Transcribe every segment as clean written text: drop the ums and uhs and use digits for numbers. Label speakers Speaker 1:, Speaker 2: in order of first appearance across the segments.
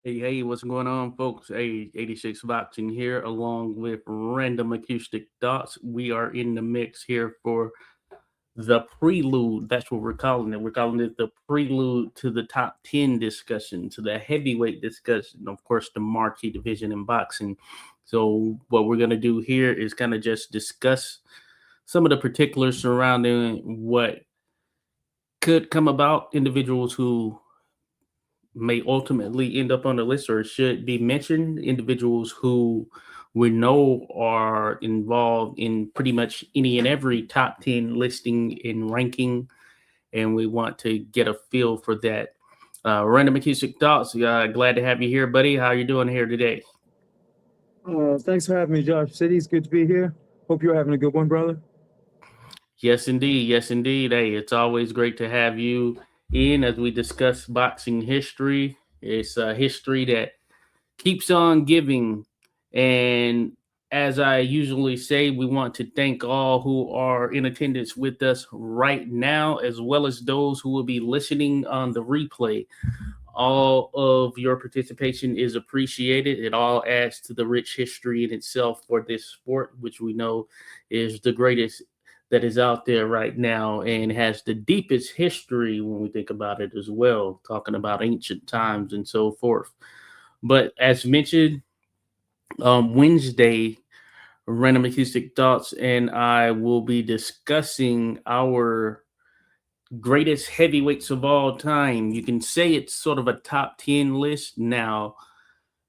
Speaker 1: Hey, what's going on, folks? Hey, 86 Boxing here, along with Random Acoustic Dots. We are in the mix here for the Prelude. That's what we're calling it. We're calling it the Prelude to the Top 10 discussion, to the heavyweight discussion, of course, the marquee division in boxing. So, what we're going to do here is kind of just discuss some of the particulars surrounding what could come about, individuals who may ultimately end up on the list or should be mentioned, individuals who we know are involved in pretty much any and every top 10 listing and ranking, and we want to get a feel for that. Random Acoustic Thoughts, glad to have you here, buddy. How you doing here today?
Speaker 2: Thanks for having me, Josh. City's good to be here. Hope you're having a good one, brother.
Speaker 1: Yes, indeed. Yes, indeed. Hey, it's always great to have you in as we discuss boxing history. It's a history that keeps on giving. And as I usually say, we want to thank all who are in attendance with us right now, as well as those who will be listening on the replay. All of your participation is appreciated. It all adds to the rich history in itself for this sport, which we know is the greatest that is out there right now and has the deepest history when we think about it as well, talking about ancient times and so forth. But as mentioned, Wednesday, Random Acoustic Thoughts and I will be discussing our greatest heavyweights of all time. You can say it's sort of a top 10 list. Now,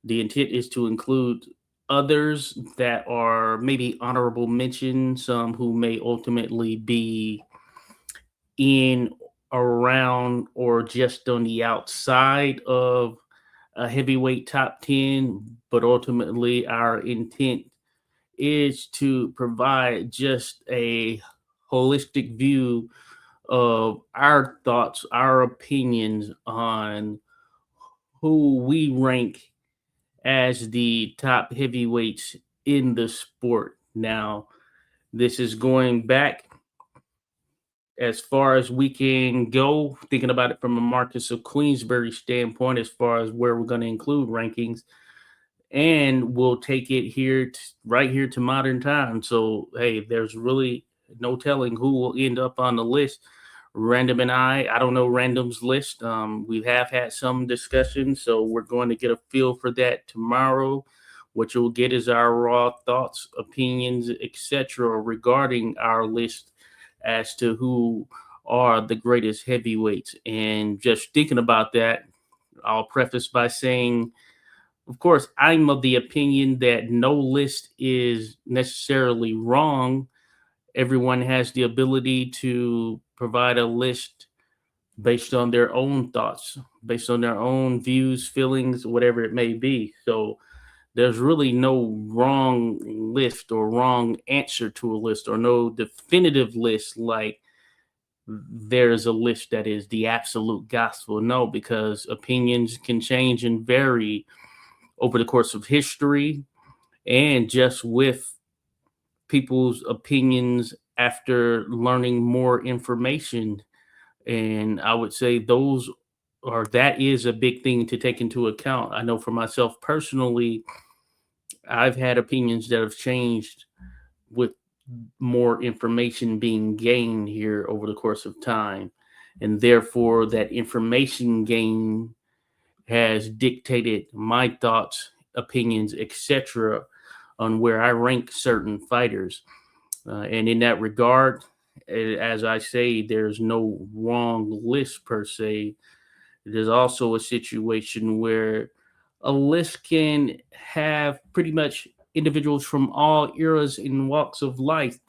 Speaker 1: the intent is to include others that are maybe honorable mention, some who may ultimately be in, around, or just on the outside of a heavyweight top 10, but ultimately our intent is to provide just a holistic view of our thoughts, our opinions on who we rank as the top heavyweights in the sport. Now, this is going back as far as we can go, thinking about it from a Marcus of Queensberry standpoint, as far as where we're going to include rankings, and we'll take it here right here to modern times. So hey, there's really no telling who will end up on the list. Random and I don't know Random's list. We have had some discussion, so we're going to get a feel for that tomorrow. What you'll get is our raw thoughts, opinions, etc., regarding our list as to who are the greatest heavyweights. And just thinking about that, I'll preface by saying, of course, I'm of the opinion that no list is necessarily wrong. Everyone has the ability to provide a list based on their own thoughts, based on their own views, feelings, whatever it may be. So there's really no wrong list or wrong answer to a list, or no definitive list like there's a list that is the absolute gospel. No, because opinions can change and vary over the course of history, and just with people's opinions after learning more information. And I would say those, or that is a big thing to take into account. I know for myself personally, I've had opinions that have changed with more information being gained here over the course of time. And therefore, that information gain has dictated my thoughts, opinions, etc., on where I rank certain fighters. And in that regard, as I say, there's no wrong list per se. There's also a situation where a list can have pretty much individuals from all eras and walks of life.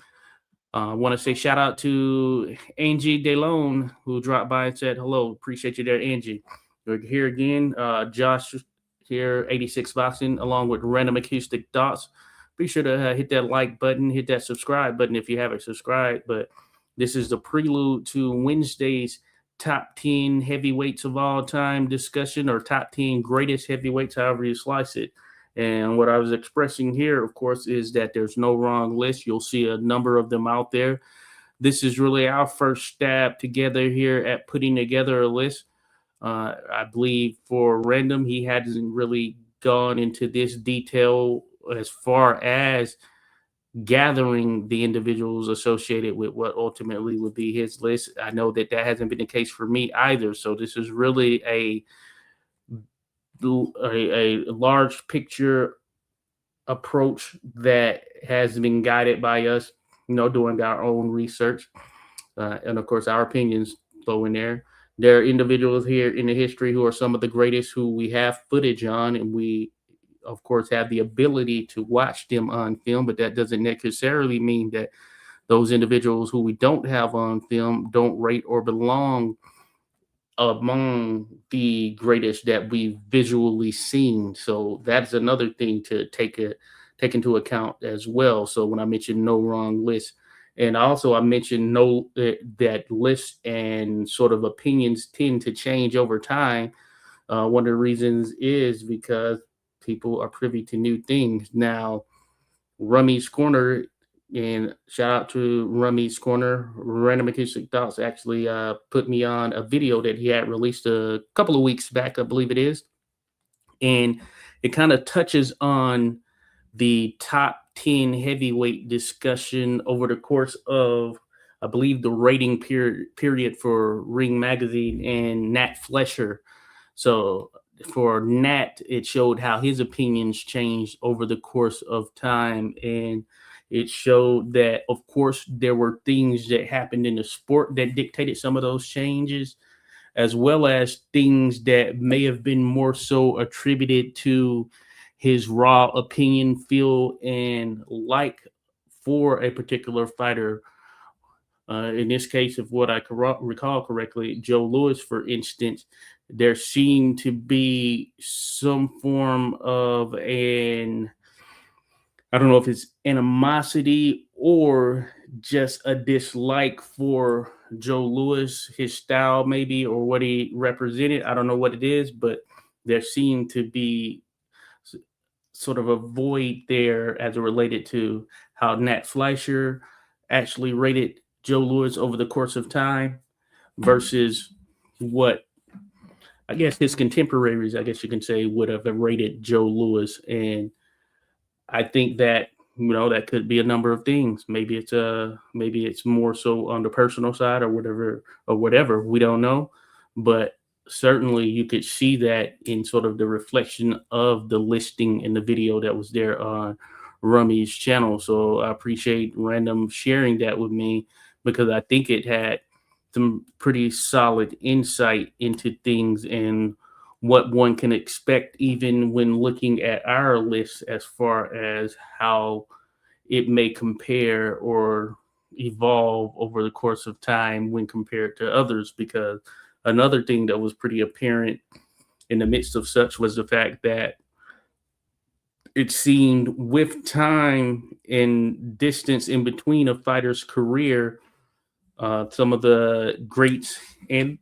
Speaker 1: I want to say shout out to Angie DeLone, who dropped by and said hello. Appreciate you there, Angie. We're here again. Josh here, 86 Boxing, along with Random Acoustic Dots. Be sure to hit that like button, hit that subscribe button if you haven't subscribed. But this is the prelude to Wednesday's top 10 heavyweights of all time discussion, or top 10 greatest heavyweights, however you slice it. And what I was expressing here, of course, is that there's no wrong list. You'll see a number of them out there. This is really our first stab together here at putting together a list. I believe for Random, he hasn't really gone into this detail as far as gathering the individuals associated with what ultimately would be his list. I know that that hasn't been the case for me either. So this is really a large picture approach that has been guided by us, doing our own research, and of course our opinions go in there. There are individuals here in the history who are some of the greatest who we have footage on, and we of course have the ability to watch them on film, but that doesn't necessarily mean that those individuals who we don't have on film don't rate or belong among the greatest that we've visually seen. So that's another thing to take into account as well. So when I mentioned no wrong list, and also I mentioned no that lists and sort of opinions tend to change over time. One of the reasons is because people are privy to new things. Now, Rummy's Corner, and shout out to Rummy's Corner. Random Acoustic Thoughts actually put me on a video that he had released a couple of weeks back, I believe it is. And it kind of touches on the top 10 heavyweight discussion over the course of, I believe, the rating period for Ring Magazine and Nat Flesher. So for Nat, it showed how his opinions changed over the course of time. And it showed that, of course, there were things that happened in the sport that dictated some of those changes, as well as things that may have been more so attributed to his raw opinion, feel, and like for a particular fighter. In this case, of what I recall correctly, Joe Louis, for instance, there seemed to be some form of I don't know if it's animosity or just a dislike for Joe Louis, his style maybe, or what he represented. I don't know what it is, but there seemed to be sort of a void there as it related to how Nat Fleischer actually rated Joe Louis over the course of time versus what I guess his contemporaries, I guess you can say, would have rated Joe Louis. And I think that that could be a number of things. Maybe it's more so on the personal side or whatever. We don't know, but certainly you could see that in sort of the reflection of the listing in the video that was there on Rummy's channel. So I appreciate Random sharing that with me because I think it had some pretty solid insight into things and what one can expect even when looking at our list as far as how it may compare or evolve over the course of time when compared to others. Because another thing that was pretty apparent in the midst of such was the fact that it seemed with time and distance in between a fighter's career, some of the greats and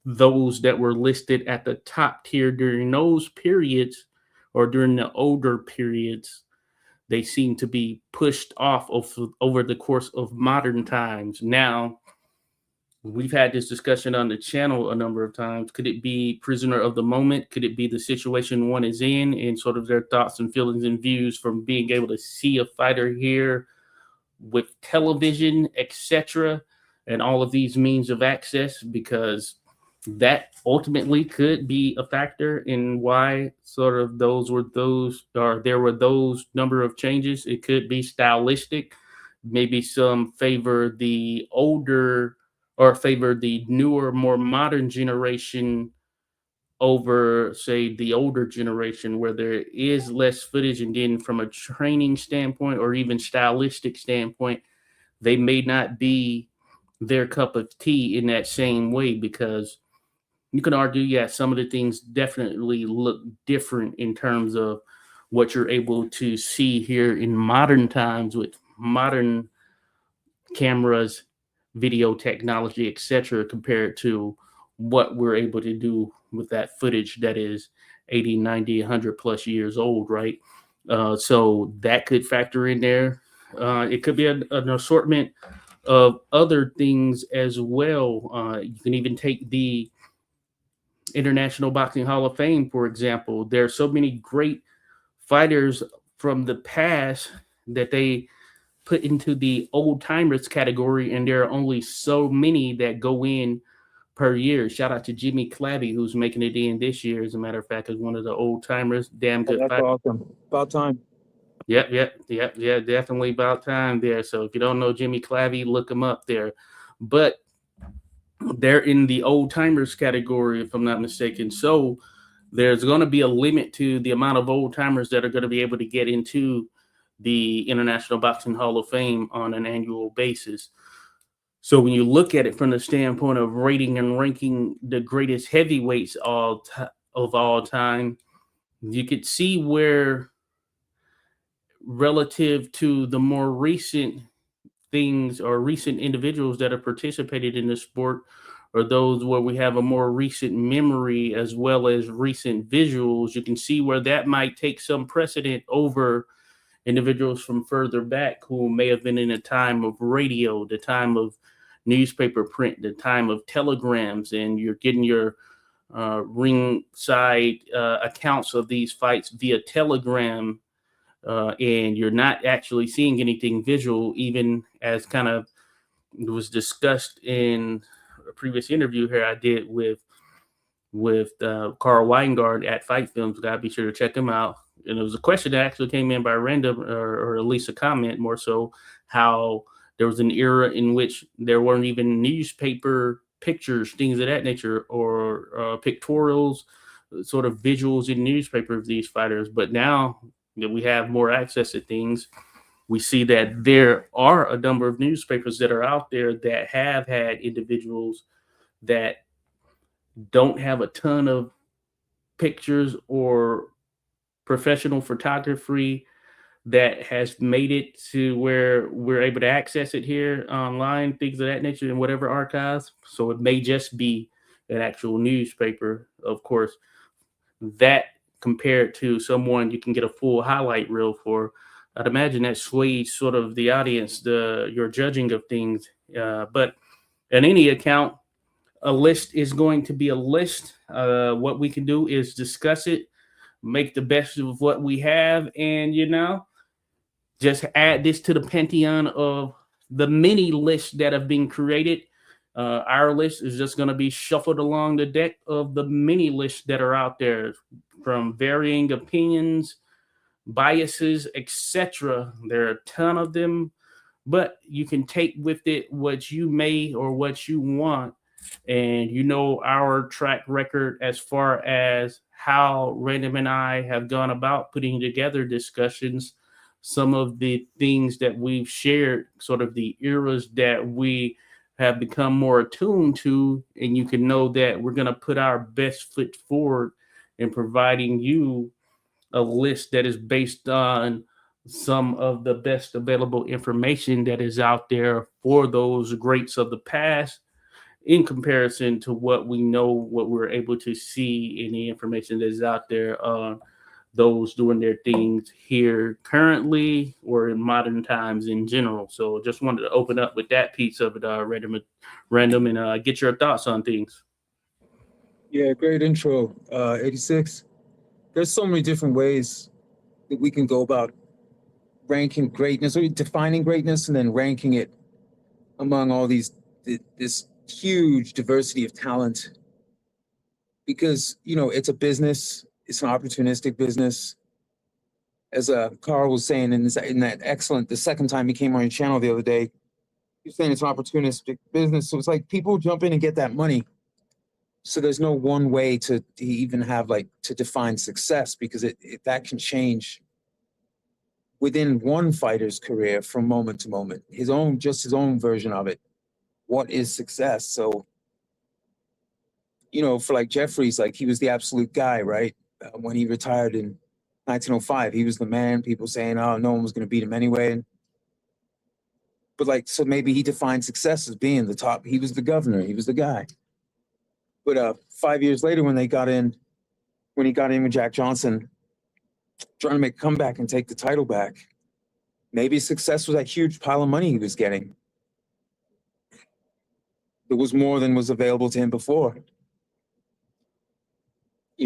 Speaker 1: those that were listed at the top tier during those periods or during the older periods, they seem to be pushed off over the course of modern times. Now, we've had this discussion on the channel a number of times. Could it be prisoner of the moment? Could it be the situation one is in and sort of their thoughts and feelings and views from being able to see a fighter here with television, etc., and all of these means of access? Because that ultimately could be a factor in why sort of there were those number of changes. It could be stylistic. Maybe some favor the older or favor the newer, more modern generation over, say, the older generation, where there is less footage. And then from a training standpoint or even stylistic standpoint, they may not be their cup of tea in that same way, because you can argue, yeah, some of the things definitely look different in terms of what you're able to see here in modern times with modern cameras, video technology, etc., compared to what we're able to do with that footage that is 80, 90, 100 plus years old, right? So that could factor in there. It could be an assortment of other things as well. You can even take the International Boxing Hall of Fame, for example. There are so many great fighters from the past that they put into the old timers category, and there are only so many that go in per year. Shout out to Jimmy Clappy, who's making it in this year. As a matter of fact, is one of the old timers. Damn
Speaker 2: Oh,
Speaker 1: good
Speaker 2: that's
Speaker 1: fight.
Speaker 2: awesome. About time.
Speaker 1: Yep. Definitely about time there. So if you don't know Jimmy Clappy, look him up there. But they're in the old timers category, if I'm not mistaken. So there's going to be a limit to the amount of old timers that are going to be able to get into the International Boxing Hall of Fame on an annual basis. So when you look at it from the standpoint of rating and ranking the greatest heavyweights of all time, you could see where relative to the more recent things or recent individuals that have participated in the sport, or those where we have a more recent memory as well as recent visuals, you can see where that might take some precedent over individuals from further back who may have been in a time of radio, the time of newspaper print, the time of telegrams, and you're getting your ringside accounts of these fights via telegram, and you're not actually seeing anything visual, even as kind of was discussed in a previous interview here I did with Carl Weingart at Fight Films. Gotta be sure to check him out. And it was a question that actually came in by random, or at least a comment more so, how there was an era in which there weren't even newspaper pictures, things of that nature, or pictorials, sort of visuals in newspaper of these fighters. But now that we have more access to things, we see that there are a number of newspapers that are out there that have had individuals that don't have a ton of pictures or professional photography that has made it to where we're able to access it here online, things of that nature, in whatever archives. So it may just be an actual newspaper, of course. That compared to someone you can get a full highlight reel for, I'd imagine that sways sort of the audience, your judging of things. But in any account, a list is going to be a list. What we can do is discuss it, make the best of what we have, and just add this to the pantheon of the many lists that have been created. Our list is just going to be shuffled along the deck of the many lists that are out there, from varying opinions, biases, etc. There are a ton of them, but you can take with it what you may or what you want. And our track record as far as how Random and I have gone about putting together discussions, some of the things that we've shared, sort of the eras that we have become more attuned to, and you can know that we're going to put our best foot forward in providing you a list that is based on some of the best available information that is out there for those greats of the past, in comparison to what we know, what we're able to see in the information that is out there on those doing their things here currently or in modern times in general. So just wanted to open up with that piece of it, random, and get your thoughts on things.
Speaker 2: Yeah, great intro, 86. There's so many different ways that we can go about ranking greatness or defining greatness and then ranking it among all this huge diversity of talent. Because, it's a business, it's an opportunistic business. As Carl was saying in that excellent, the second time he came on your channel the other day, he was saying it's an opportunistic business. So it's like people jump in and get that money. So there's no one way to even have to define success, because that can change within one fighter's career from moment to moment. His own version of it. What is success? So, for like Jeffries, he was the absolute guy, right? When he retired in 1905, he was the man. People saying, "Oh, no one was going to beat him anyway." But so maybe he defined success as being the top. He was the governor. He was the guy. But 5 years later, when he got in with Jack Johnson, trying to make a comeback and take the title back, maybe success was that huge pile of money he was getting. There was more than was available to him before.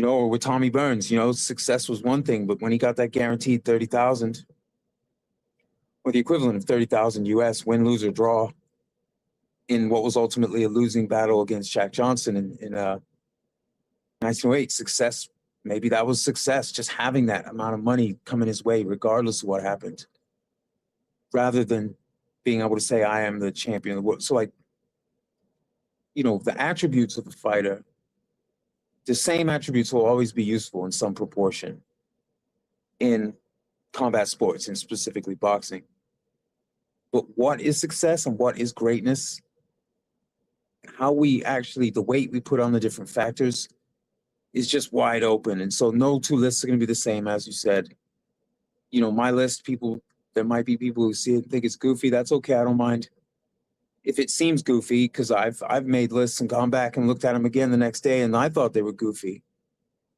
Speaker 2: or with Tommy Burns, success was one thing, but when he got that guaranteed 30,000 or the equivalent of 30,000 US, win, lose, or draw in what was ultimately a losing battle against Shaq Johnson in 1908, success, maybe that was success, just having that amount of money coming his way, regardless of what happened, rather than being able to say, I am the champion of the world. So, like, the attributes of a fighter, the same attributes will always be useful in some proportion in combat sports and specifically boxing. But what is success and what is greatness? How we actually, the weight we put on the different factors is just wide open. And so no two lists are going to be the same, as you said. My list, there might be people who see it and think it's goofy. That's okay. I don't mind if it seems goofy, because I've made lists and gone back and looked at them again the next day and I thought they were goofy.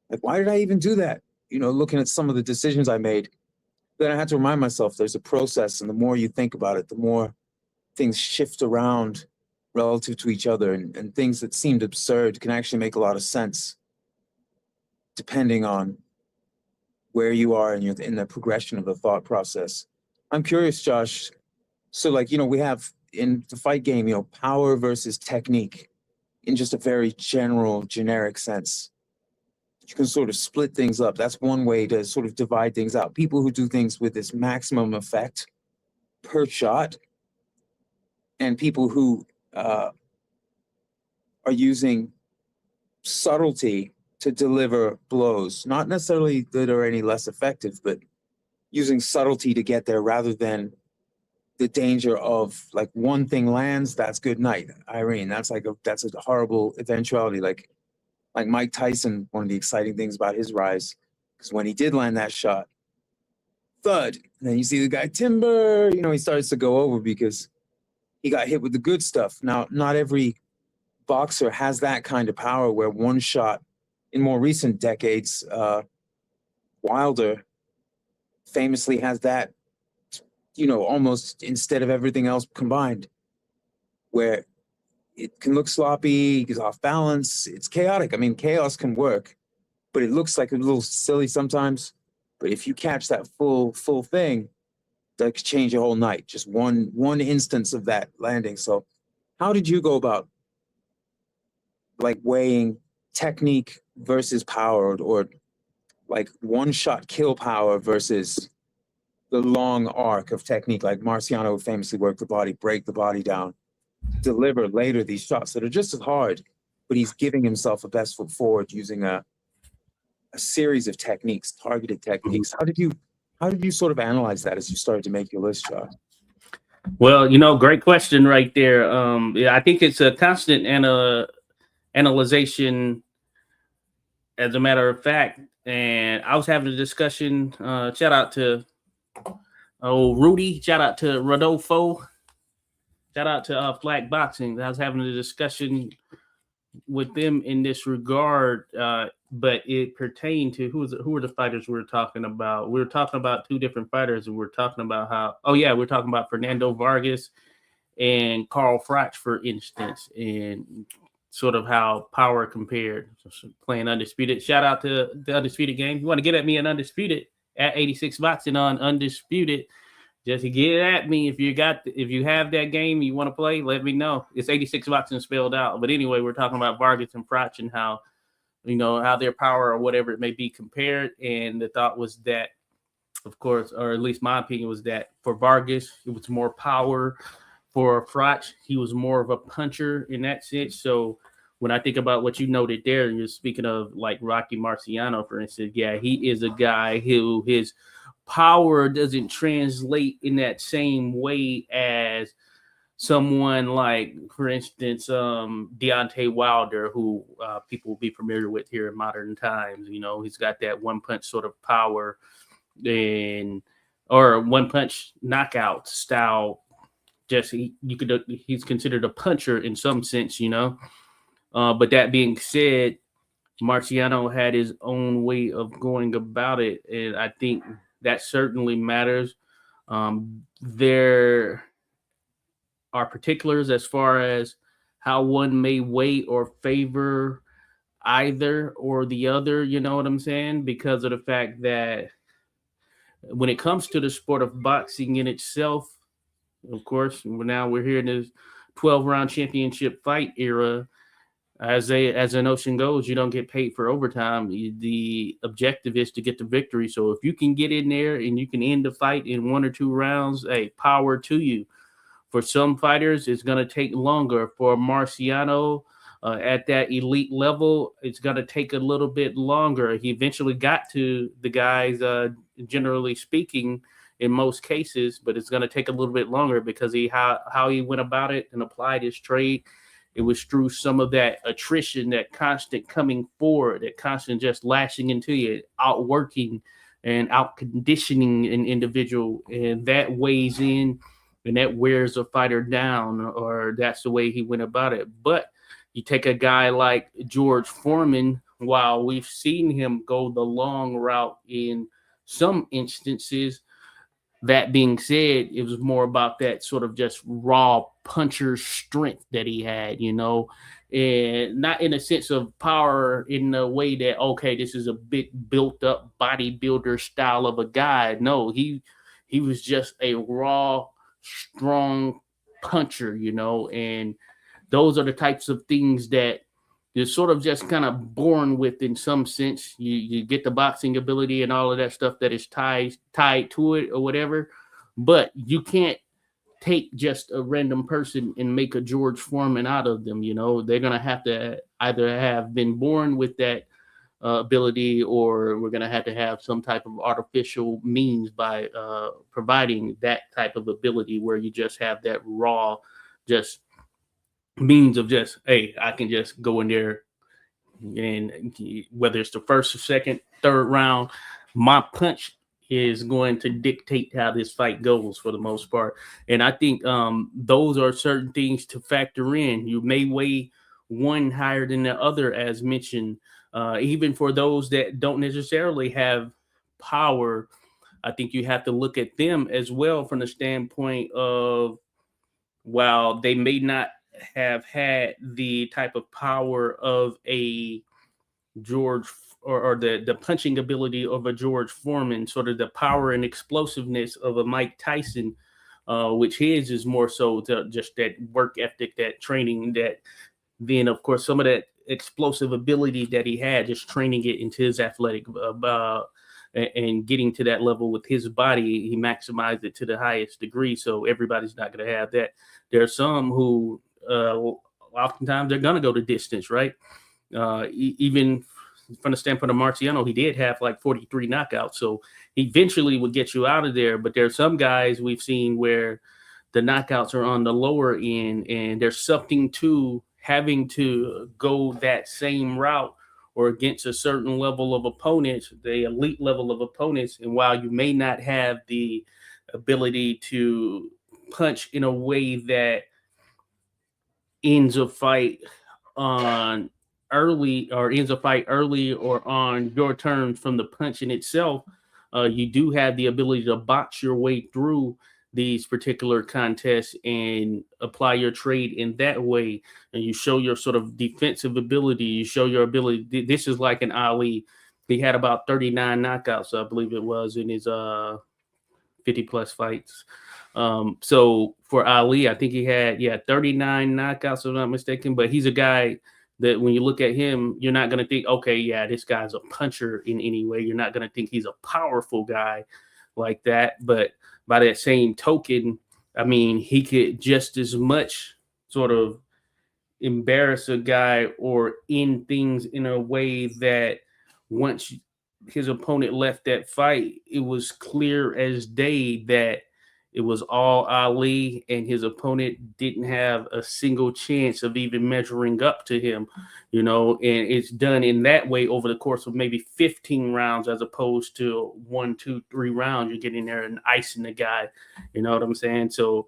Speaker 2: Like, why did I even do that? Looking at some of the decisions I made, then I had to remind myself there's a process, and the more you think about it, the more things shift around relative to each other, and things that seemed absurd can actually make a lot of sense depending on where you are in the progression of the thought process. I'm curious, Josh. So, like, we have in the fight game, power versus technique in just a very general, generic sense. You can sort of split things up. That's one way to sort of divide things out. People who do things with this maximum effect per shot, and people who are using subtlety to deliver blows, not necessarily that are any less effective, but using subtlety to get there rather than the danger of, like, one thing lands, that's good night, Irene. That's a horrible eventuality. Like Mike Tyson, one of the exciting things about his rise, because when he did land that shot, thud, and then you see the guy timber, he starts to go over because he got hit with the good stuff. Now, not every boxer has that kind of power where one shot, in more recent decades, Wilder famously has that, almost instead of everything else combined, where it can look sloppy, he's off balance, it's chaotic. I mean, chaos can work, but it looks like a little silly sometimes. But if you catch that full thing, that could change your whole night. Just one instance of that landing. So how did you go about, like, weighing technique versus power, or like one shot kill power versus the long arc of technique? Like Marciano would famously work the body, break the body down, deliver later these shots that are just as hard, but he's giving himself a best foot forward using a series of techniques, targeted techniques. How did you sort of analyze that as you started to make your list, Josh?
Speaker 1: Well, great question right there. Yeah, I think it's a constant analyzation, as a matter of fact. And I was having a discussion. Shout out to Rudy. Shout out to Rodolfo. Shout out to Flag Boxing. I was having a discussion with them in this regard, but it pertained to who were the fighters we were talking about. We were talking about two different fighters, and we are talking about we're talking about Fernando Vargas and Carl Froch, for instance, and sort of how power compared. So playing Undisputed. Shout out to the Undisputed game. You want to get at me in Undisputed at 86 Boxing on Undisputed. Just get at me if you have that game you want to play. Let me know. It's 86 Boxing spelled out. But anyway, we're talking about Vargas and Froch and how how their power or whatever it may be compared. And the thought was that, of course, or at least my opinion was that for Vargas it was more power. For Froch, he was more of a puncher in that sense. So when I think about what you noted there, you're speaking of like Rocky Marciano, for instance. Yeah, he is a guy who his power doesn't translate in that same way as someone like, for instance, Deontay Wilder, who people will be familiar with here in modern times. He's got that one punch sort of power or one punch knockout style. Just he's considered a puncher in some sense, But that being said, Marciano had his own way of going about it, and I think that certainly matters. There are particulars as far as how one may weigh or favor either or the other, you know what I'm saying? Because of the fact that when it comes to the sport of boxing in itself, of course, we're here in this 12 round championship fight era. As an ocean goes, you don't get paid for overtime. The objective is to get the victory. So if you can get in there and you can end the fight in 1 or 2 rounds, hey, power to you. For some fighters, it's going to take longer. For Marciano, at that elite level, it's going to take a little bit longer. He eventually got to the guys, generally speaking, in most cases, but it's going to take a little bit longer because how he went about it and applied his trade. It was through some of that attrition, that constant coming forward, that constant just lashing into you, outworking and out conditioning an individual, and that weighs in and that wears a fighter down, or that's the way he went about it. But you take a guy like George Foreman, while we've seen him go the long route in some instances, that being said, it was more about that sort of just raw puncher strength that he had, and not in a sense of power in the way that, okay, this is a big built up bodybuilder style of a guy. No, he was just a raw, strong puncher, and those are the types of things that you're sort of just kind of born with in some sense. You get the boxing ability and all of that stuff that is tied to it or whatever, but you can't take just a random person and make a George Foreman out of them. They're gonna have to either have been born with that ability, or we're gonna have to have some type of artificial means by providing that type of ability where you just have that raw, just means of just, hey, I can just go in there, and whether it's the first or second, third round, my punch is going to dictate how this fight goes for the most part. And I think those are certain things to factor in. You may weigh one higher than the other, as mentioned. Even for those that don't necessarily have power, I think you have to look at them as well from the standpoint of, while they may not have had the type of power of a George, or the punching ability of a George Foreman, sort of the power and explosiveness of a Mike Tyson, which his is more so just that work ethic, that training, that then of course some of that explosive ability that he had, just training it into his athletic and getting to that level with his body, he maximized it to the highest degree. So everybody's not going to have that. There are some who oftentimes they're going to go to distance, right? Even from the standpoint of Marciano, he did have like 43 knockouts, so he eventually would get you out of there. But there are some guys we've seen where the knockouts are on the lower end, and there's something to having to go that same route or against a certain level of opponents, the elite level of opponents. And while you may not have the ability to punch in a way that ends a fight on ends a fight early or on your terms from the punch in itself, you do have the ability to box your way through these particular contests and apply your trade in that way. And you show your sort of defensive ability. You show your ability. This is like an Ali. He had about 39 knockouts, I believe it was, in his 50 plus fights. So for Ali, I think he had 39 knockouts, if I'm not mistaken. But he's a guy that when you look at him, you're not going to think, okay, yeah, this guy's a puncher in any way. You're not going to think he's a powerful guy like that. But by that same token, I mean, he could just as much sort of embarrass a guy or end things in a way that once his opponent left that fight, it was clear as day that it was all Ali, and his opponent didn't have a single chance of even measuring up to him, and it's done in that way over the course of maybe 15 rounds, as opposed to 1, 2, 3 rounds. You're getting there and icing the guy, you know what I'm saying? So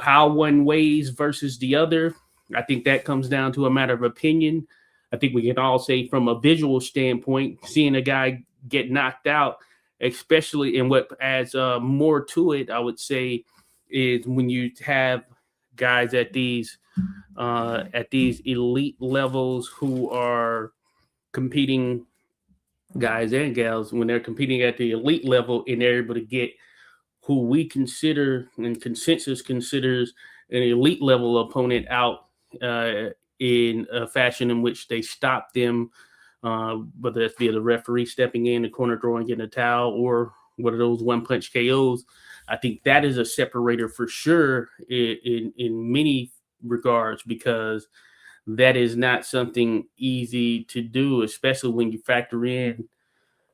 Speaker 1: how one weighs versus the other, I think that comes down to a matter of opinion. I think we can all say from a visual standpoint, seeing a guy get knocked out, especially, and what adds more to it, I would say, is when you have guys at these at these elite levels who are competing, guys and gals, when they're competing at the elite level and they're able to get who we consider and consensus considers an elite level opponent out in a fashion in which they stop them, whether that's via the referee stepping in, the corner throwing in a towel, or what are those one punch KOs. I think that is a separator for sure in many regards, because that is not something easy to do, especially when you factor in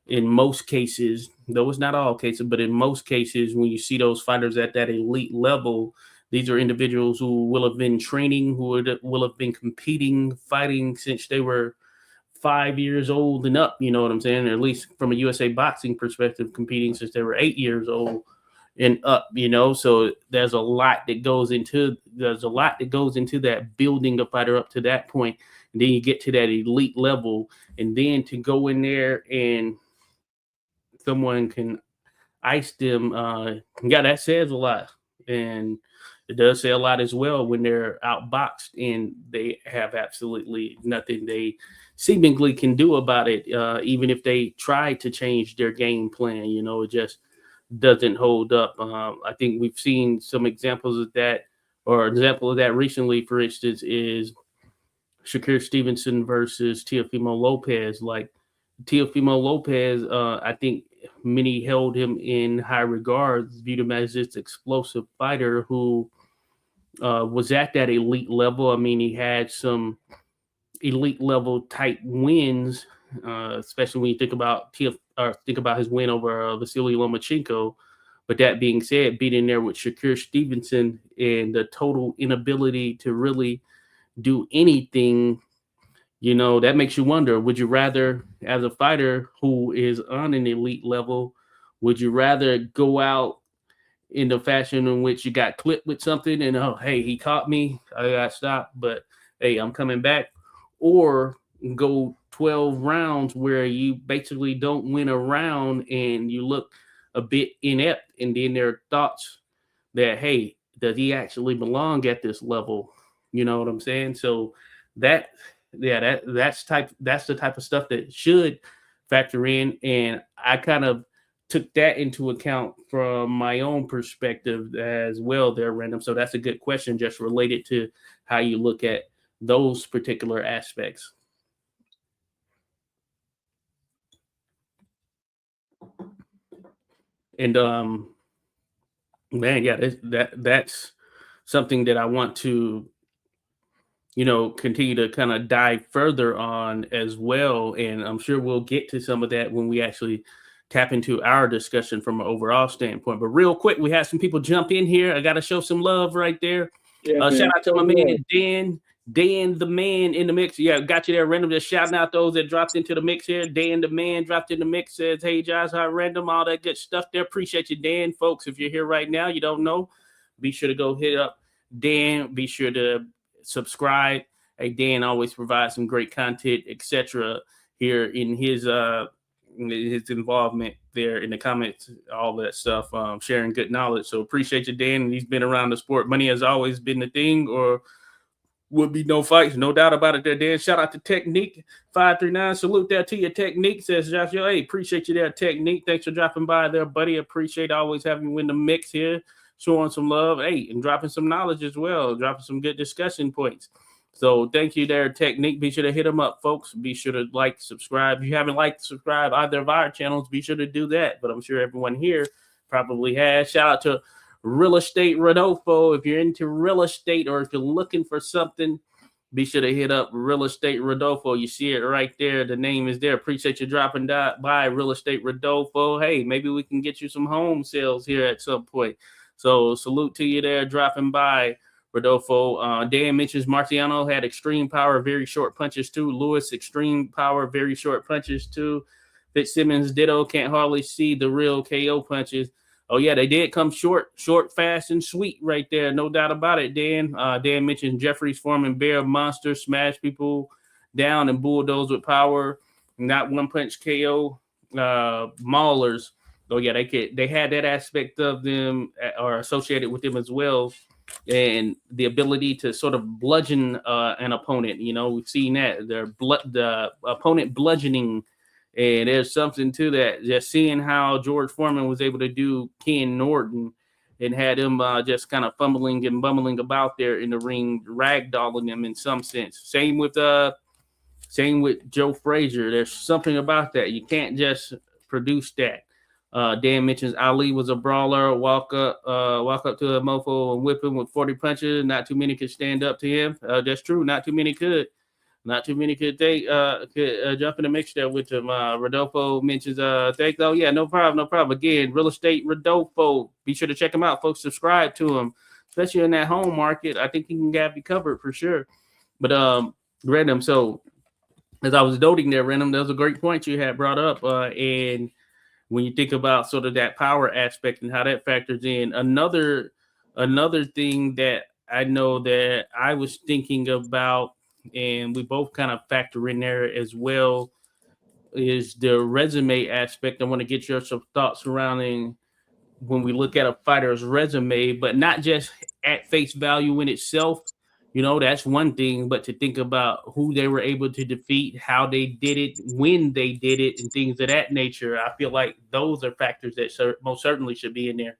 Speaker 1: most cases, though it's not all cases, but in most cases, when you see those fighters at that elite level, these are individuals who will have been training, who will have been competing, fighting since they were 5 years old and up. You know what I'm saying? Or at least from a USA boxing perspective, competing since they were 8 years old and up. So there's a lot that goes into that, building a fighter up to that point. And then you get to that elite level, and then to go in there and someone can ice them. Yeah, that says a lot, and it does say a lot as well when they're outboxed and they have absolutely nothing they seemingly can do about it. Even if they try to change their game plan, it just doesn't hold up. I think we've seen some examples of that, or an example of that recently, for instance, is Shakur Stevenson versus Teofimo Lopez. Like, Teofimo Lopez, I think many held him in high regard, viewed him as this explosive fighter who was at that elite level. I mean, he had some elite level type wins, especially when you think about his win over Vasily Lomachenko. But that being said, being there with Shakur Stevenson and the total inability to really do anything, that makes you wonder, would you rather, as a fighter who is on an elite level, would you rather go out in the fashion in which you got clipped with something and, oh, hey, he caught me, I got stopped, but hey, I'm coming back, or go 12 rounds where you basically don't win a round and you look a bit inept, and then there are thoughts that, hey, does he actually belong at this level? You know what I'm saying? So that, yeah, that's the type of stuff that should factor in. And I kind of took that into account from my own perspective as well there, Random. So that's a good question, just related to how you look at those particular aspects. And man, yeah, that's something that I want to continue to kind of dive further on as well. And I'm sure we'll get to some of that when we actually tap into our discussion from an overall standpoint. But real quick, we had some people jump in here. I got to show some love right there.
Speaker 2: Yeah,
Speaker 1: Shout
Speaker 2: man.
Speaker 1: out to my man, Dan, the man in the mix. Yeah, got you there, Random. Just shouting out those that dropped into the mix here. Dan, the man, dropped in the mix, says, hey, Josh, hi, Random, all that good stuff there. Appreciate you, Dan. Folks, if you're here right now, you don't know, be sure to go hit up Dan. Be sure to subscribe. Hey, Dan always provides some great content, etc. here in his involvement there in the comments, all that stuff, sharing good knowledge. So appreciate you, Dan. And he's been around the sport. Money has always been the thing, or would be no fights, no doubt about it there, Dan. Shout out to Technique 539. Salute there to your Technique, says Josh. Yo, hey, appreciate you there, Technique. Thanks for dropping by there, buddy. Appreciate always having you in the mix here, showing some love, hey, and dropping some knowledge as well, dropping some good discussion points. So thank you there, Technique. Be sure to hit them up, folks. Be sure to like, subscribe. If you haven't liked, subscribe either of our channels, be sure to do that. But I'm sure everyone here probably has. Shout out to Real Estate Rodolfo. If you're into real estate, or if you're looking for something, be sure to hit up Real Estate Rodolfo. You see it right there. The name is there. Appreciate you dropping by, Real Estate Rodolfo. Hey, maybe we can get you some home sales here at some point. So salute to you there, dropping by, Rodolfo. Dan mentions Marciano had extreme power, very short punches too. Lewis, extreme power, very short punches too. Fitzsimmons, ditto, can't hardly see the real KO punches. Oh, yeah, they did come short, fast, and sweet right there. No doubt about it, Dan. Dan mentioned Jeffries Foreman, Bear Monster, smash people down and bulldoze with power, not one-punch KO. Maulers. Oh, yeah, they had that aspect of them, or associated with them as well. and the ability to sort of bludgeon an opponent. You know, we've seen that the opponent bludgeoning, and there's something to that. Just seeing how George Foreman was able to do Ken Norton and had him just kind of fumbling and bumbling about there in the ring, ragdolling him in some sense. Same with Joe Frazier. There's something about that. You can't just produce that. Dan mentions Ali was a brawler, walk up to a mofo and whip him with 40 punches. Not too many could stand up to him. That's true. Not too many could. Not too many could jump in the mix there with him. Rodolfo mentions thanks. Oh yeah, no problem. Again, real estate Rodolfo. Be sure to check him out, folks. Subscribe to him, especially in that home market. I think he can have you covered for sure. But Random. So as I was noting there, Random, that was a great point you had brought up. And when you think about sort of that power aspect and how that factors in, another thing that I know that I was thinking about, and we both kind of factor in there as well, is the resume aspect. I want to get your some thoughts surrounding when we look at a fighter's resume, but not just at face value in itself. You know, that's one thing, but to think about who they were able to defeat, how they did it, when they did it, and things of that nature. I feel like those are factors that most certainly should be in there.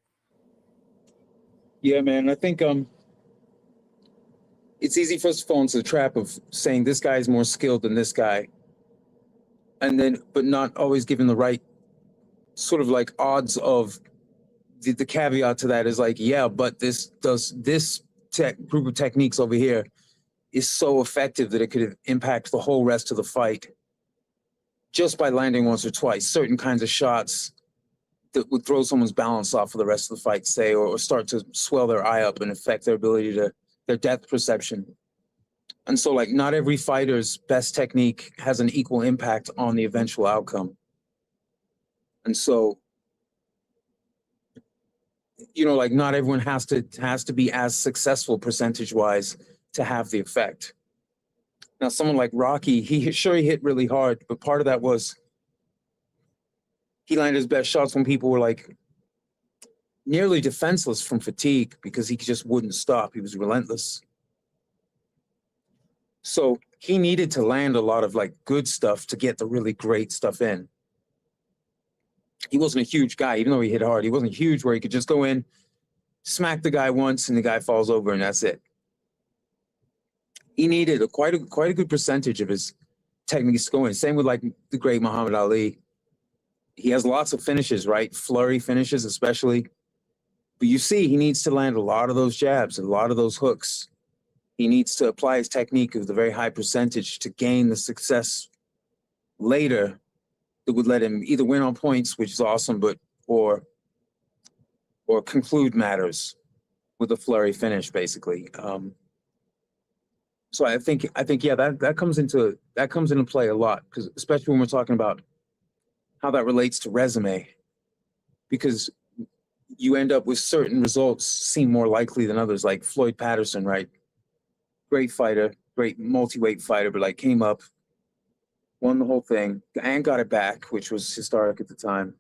Speaker 2: Yeah, man. I think it's easy for us to fall into the trap of saying this guy is more skilled than this guy, and then but not always giving the right sort of like odds of the caveat to that is like, yeah, but this group of techniques over here is so effective that it could impact the whole rest of the fight just by landing once or twice. Certain kinds of shots that would throw someone's balance off for the rest of the fight, say, or start to swell their eye up and affect their ability to their depth perception. And so, like, not every fighter's best technique has an equal impact on the eventual outcome. And so, you know, like, not everyone has to be as successful percentage-wise to have the effect. Now, someone like Rocky, he hit really hard, but part of that was he landed his best shots when people were like nearly defenseless from fatigue because he just wouldn't stop. He was relentless. So he needed to land a lot of like good stuff to get the really great stuff in. He wasn't a huge guy, even though he hit hard. He wasn't huge where he could just go in, smack the guy once, and the guy falls over, and that's it. He needed quite a good percentage of his techniques to go in. Same with like the great Muhammad Ali. He has lots of finishes, right? Flurry finishes, especially. But you see, he needs to land a lot of those jabs, a lot of those hooks. He needs to apply his technique with a very high percentage to gain the success later that would let him either win on points, which is awesome, but or conclude matters with a flurry finish, basically. So I think yeah, that comes into play a lot, because especially when we're talking about how that relates to resume, because you end up with certain results seem more likely than others, like Floyd Patterson, right? Great fighter, great multi-weight fighter, but like came up, won the whole thing, and got it back, which was historic at the time.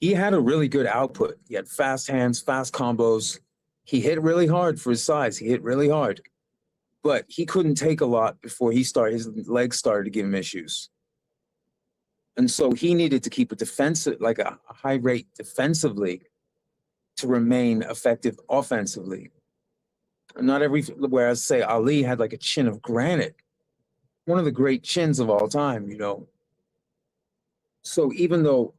Speaker 2: He had a really good output. He had fast hands, fast combos. He hit really hard for his size. He hit really hard. But he couldn't take a lot before his legs started to give him issues. And so he needed to keep a high rate defensively to remain effective offensively. Whereas say Ali had like a chin of granite, one of the great chins of all time, you know. So even though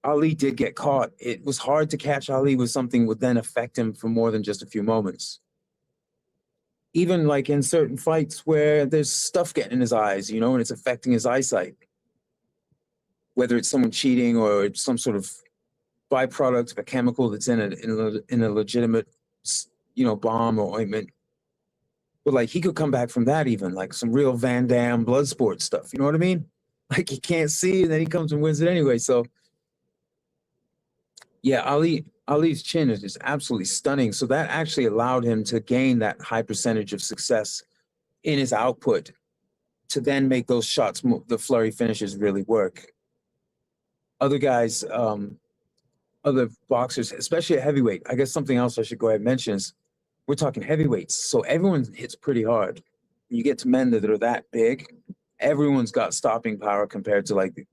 Speaker 2: Ali did get caught, it was hard to catch Ali with something would then affect him for more than just a few moments. Even like in certain fights where there's stuff getting in his eyes, you know, and it's affecting his eyesight. Whether it's someone cheating or it's some sort of byproduct of a chemical that's in a legitimate, you know, bomb or ointment. But like he could come back from that, even like some real Van Damme blood sport stuff. You know what I mean? Like he can't see, and then he comes and wins it anyway. So yeah, Ali's chin is just absolutely stunning. So that actually allowed him to gain that high percentage of success in his output to then make those shots, the flurry finishes, really work. Other guys other boxers, especially at heavyweight. I guess something else I should go ahead and mention is we're talking heavyweights, so everyone hits pretty hard. You get to men that are that big, everyone's got stopping power compared to like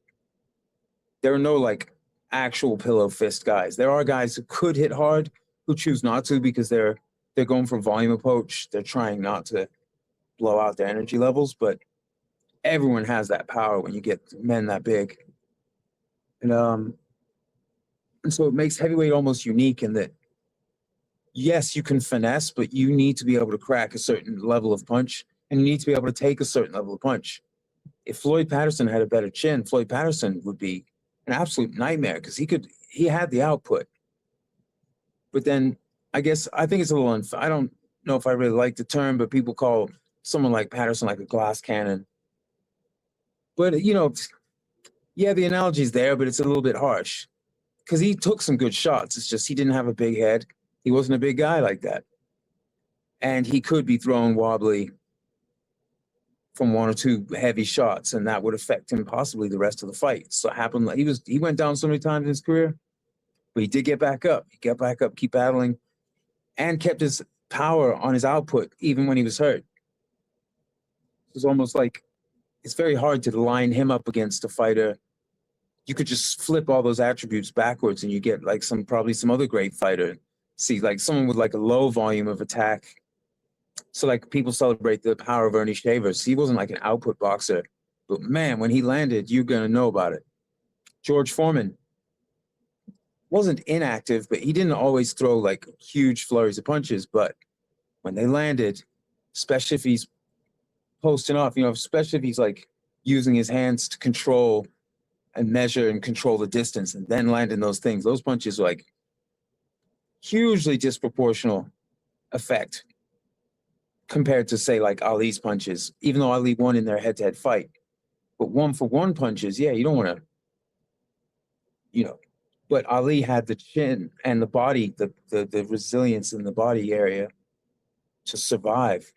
Speaker 2: there are no like actual pillow fist guys. There are guys who could hit hard who choose not to because they're going for volume approach. They're trying not to blow out their energy levels, but everyone has that power when you get men that big. And and so it makes heavyweight almost unique in that yes, you can finesse, but you need to be able to crack a certain level of punch and you need to be able to take a certain level of punch. If Floyd Patterson had a better chin, Floyd Patterson would be an absolute nightmare because he had the output. But then I think it's a little unfair. I don't know if I really like the term, but people call someone like Patterson like a glass cannon. But yeah, the analogy's there, but it's a little bit harsh because he took some good shots. It's just he didn't have a big head. He wasn't a big guy like that. And he could be thrown wobbly from one or two heavy shots, and that would affect him possibly the rest of the fight. So it happened. He went down so many times in his career, but he did get back up. He got back up, keep battling, and kept his power on his output even when he was hurt. It was almost like it's very hard to line him up against a fighter. You could just flip all those attributes backwards, and you get like probably some other great fighter. See, like someone with like a low volume of attack. So like people celebrate the power of Ernie Shavers. He wasn't like an output boxer, but man, when he landed, you're gonna know about it. George Foreman wasn't inactive, but he didn't always throw like huge flurries of punches. But when they landed, especially if he's posting off, especially if he's like using his hands to control and measure and control the distance and then landing those things, those punches were like hugely disproportional effect compared to say like Ali's punches, even though Ali won in their head-to-head fight. But one for one punches, yeah, you don't want to, but Ali had the chin and the body, the resilience in the body area to survive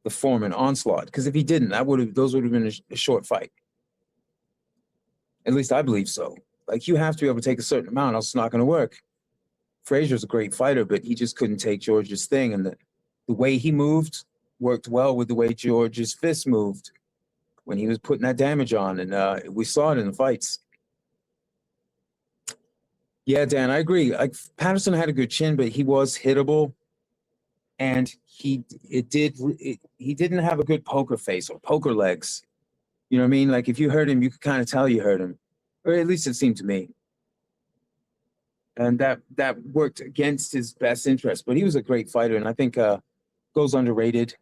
Speaker 2: the Foreman onslaught. Because if he didn't, those would have been a short fight. At least I believe so. Like you have to be able to take a certain amount, else it's not going to work. Frazier's a great fighter, but he just couldn't take George's thing, and the way he moved worked well with the way George's fist moved when he was putting that damage on, and we saw it in the fights. Yeah, Dan, I agree. Like Patterson had a good chin, but he was hittable, and he didn't have a good poker face or poker legs. You know what I mean? Like if you hurt him, you could kind of tell you hurt him, or at least it seemed to me. And that worked against his best interest. But he was a great fighter, and I think goes underrated.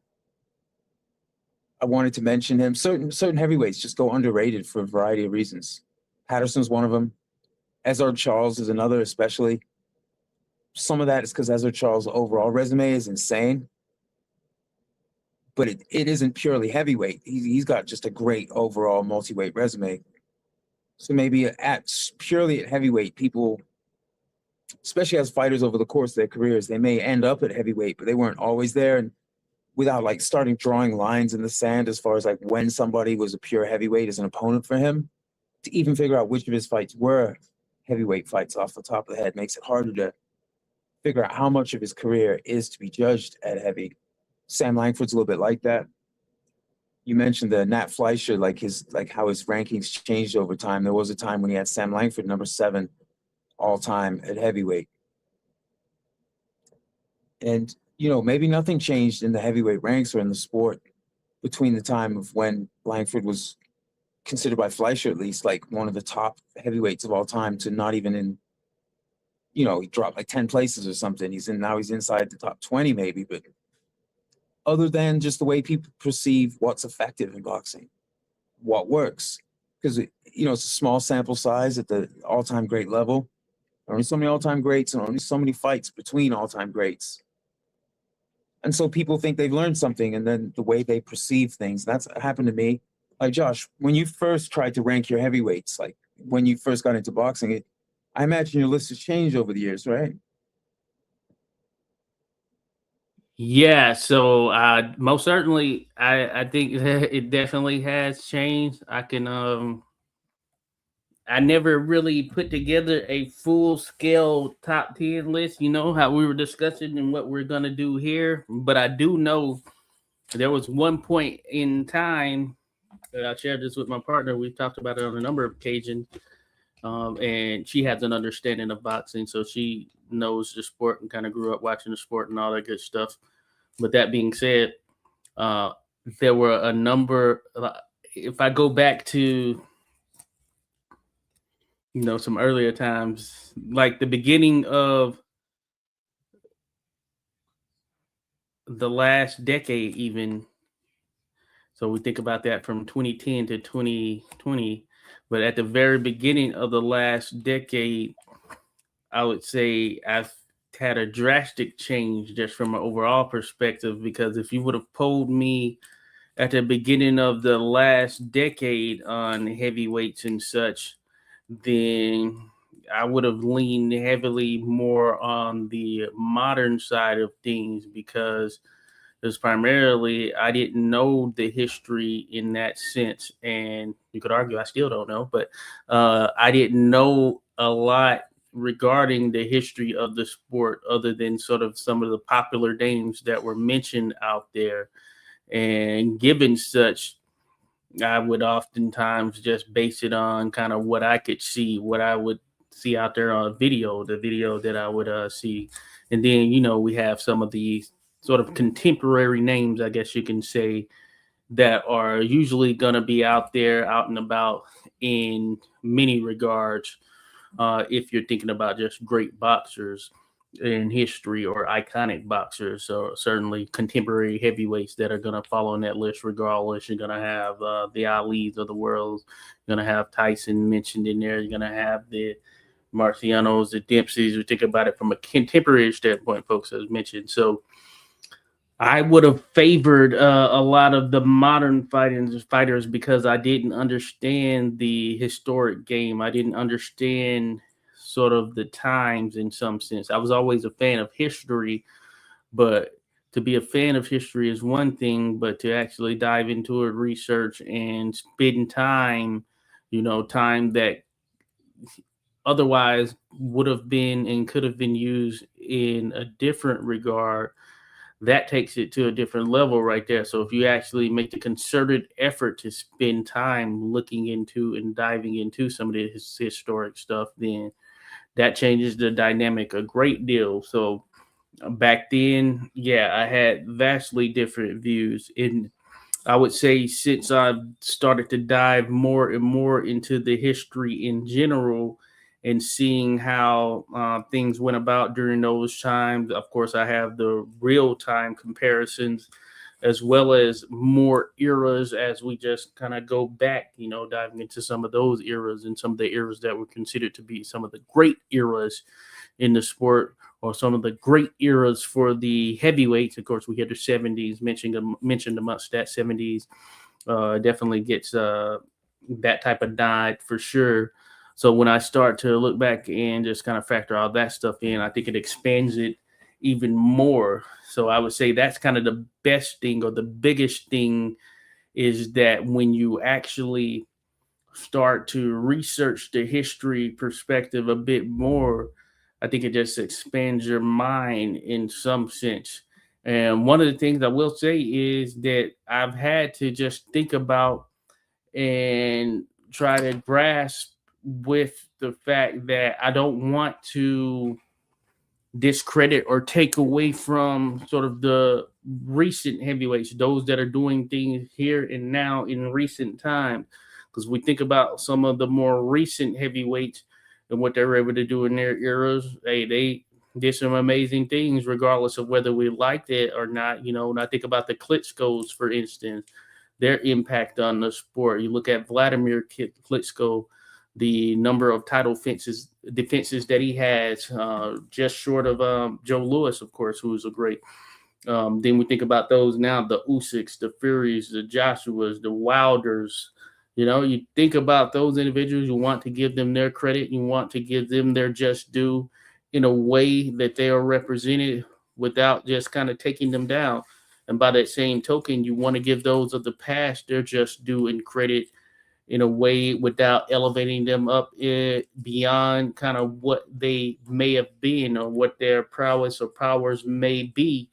Speaker 2: I wanted to mention him. Certain heavyweights just go underrated for a variety of reasons. Patterson's one of them. Ezard Charles is another, especially. Some of that is because Ezard Charles' overall resume is insane, but it isn't purely heavyweight. He's got just a great overall multi-weight resume. So maybe purely at heavyweight, people, especially as fighters over the course of their careers, they may end up at heavyweight, but they weren't always there. And without like starting drawing lines in the sand as far as like when somebody was a pure heavyweight as an opponent for him, to even figure out which of his fights were heavyweight fights off the top of the head makes it harder to figure out how much of his career is to be judged at heavy. Sam Langford's a little bit like that. You mentioned the Nat Fleischer, like how his rankings changed over time. There was a time when he had Sam Langford number 7 all time at heavyweight. And, maybe nothing changed in the heavyweight ranks or in the sport between the time of when Langford was considered by Fleischer, at least, like one of the top heavyweights of all time to not even in, he dropped like 10 places or something. Now he's inside the top 20 maybe, but other than just the way people perceive what's effective in boxing, what works. Because, it's a small sample size at the all-time great level. Only so many all-time greats and only so many fights between all-time greats. And so people think they've learned something, and then the way they perceive things, that's happened to me. Like Josh, when you first tried to rank your heavyweights, like when you first got into boxing, I imagine your list has changed over the years, right?
Speaker 1: Yeah, so most certainly, I think it definitely has changed. I can I never really put together a full scale top 10 list, how we were discussing and what we're going to do here. But I do know there was one point in time that I shared this with my partner. We've talked about it on a number of occasions. And she has an understanding of boxing, so she knows the sport and kind of grew up watching the sport and all that good stuff. But that being said, uh, there were a number. If I go back to some earlier times, like the beginning of the last decade, even. So we think about that from 2010 to 2020, but at the very beginning of the last decade, I would say I've had a drastic change just from an overall perspective. Because if you would have polled me at the beginning of the last decade on heavyweights and such, then I would have leaned heavily more on the modern side of things, because primarily I didn't know the history in that sense. And you could argue I still don't know, but I didn't know a lot regarding the history of the sport other than sort of some of the popular names that were mentioned out there. And given such, I would oftentimes just base it on kind of what I could see, what I would see out there on video, the video that I would see. And then, we have some of the sort of contemporary names, I guess you can say, that are usually going to be out there, out and about in many regards. If you're thinking about just great boxers in history or iconic boxers, or certainly contemporary heavyweights that are going to follow on that list regardless. You're going to have the Ali's of the world. You're going to have Tyson mentioned in there. You're going to have the Marcianos, the Dempseys. We think about it from a contemporary standpoint, folks, as mentioned. So I would have favored a lot of the modern fighters because I didn't understand the historic game. I didn't understand sort of the times in some sense. I was always a fan of history, but to be a fan of history is one thing, but to actually dive into it, research, and spend time, time that otherwise would have been and could have been used in a different regard, that takes it to a different level right there. So if you actually make the concerted effort to spend time looking into and diving into some of this historic stuff, then that changes the dynamic a great deal. So back then, yeah, I had vastly different views. And I would say since I've started to dive more and more into the history in general and seeing how things went about during those times, of course, I have the real time comparisons as well as more eras as we just kind of go back, diving into some of those eras and some of the eras that were considered to be some of the great eras in the sport, or some of the great eras for the heavyweights. Of course, we had the 70s mentioned amongst that. 70s definitely gets that type of nod for sure. So when I start to look back and just kind of factor all that stuff in, I think it expands it even more. So I would say that's kind of the best thing, or the biggest thing, is that when you actually start to research the history perspective a bit more, I think it just expands your mind in some sense. And one of the things I will say is that I've had to just think about and try to grasp with the fact that I don't want to discredit or take away from sort of the recent heavyweights, those that are doing things here and now in recent time. Because we think about some of the more recent heavyweights and what they were able to do in their eras. Hey, they did some amazing things, regardless of whether we liked it or not. And I think about the Klitschko's, for instance, their impact on the sport. You look at Vladimir Klitschko, the number of title defenses that he has, just short of Joe Louis, of course, who is a great. Then we think about those now: the Usyks, the Furies, the Joshuas, the Wilders. You think about those individuals. You want to give them their credit. You want to give them their just due in a way that they are represented without just kind of taking them down. And by that same token, you want to give those of the past their just due and credit in a way without elevating them up beyond kind of what they may have been or what their prowess or powers may be.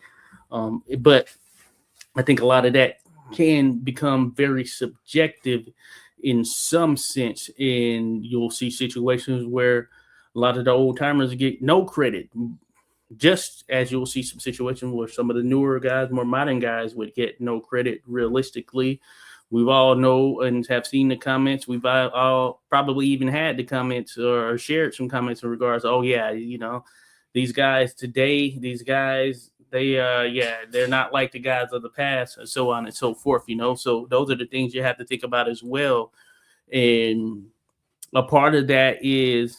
Speaker 1: But I think a lot of that can become very subjective in some sense, and you'll see situations where a lot of the old timers get no credit, just as you'll see some situations where some of the newer guys, more modern guys, would get no credit. Realistically, we've all know and have seen the comments. We've all probably even had the comments or shared some comments in regards. Oh yeah, these guys today, these guys, yeah, they're not like the guys of the past, and so on and so forth. So those are the things you have to think about as well. And a part of that is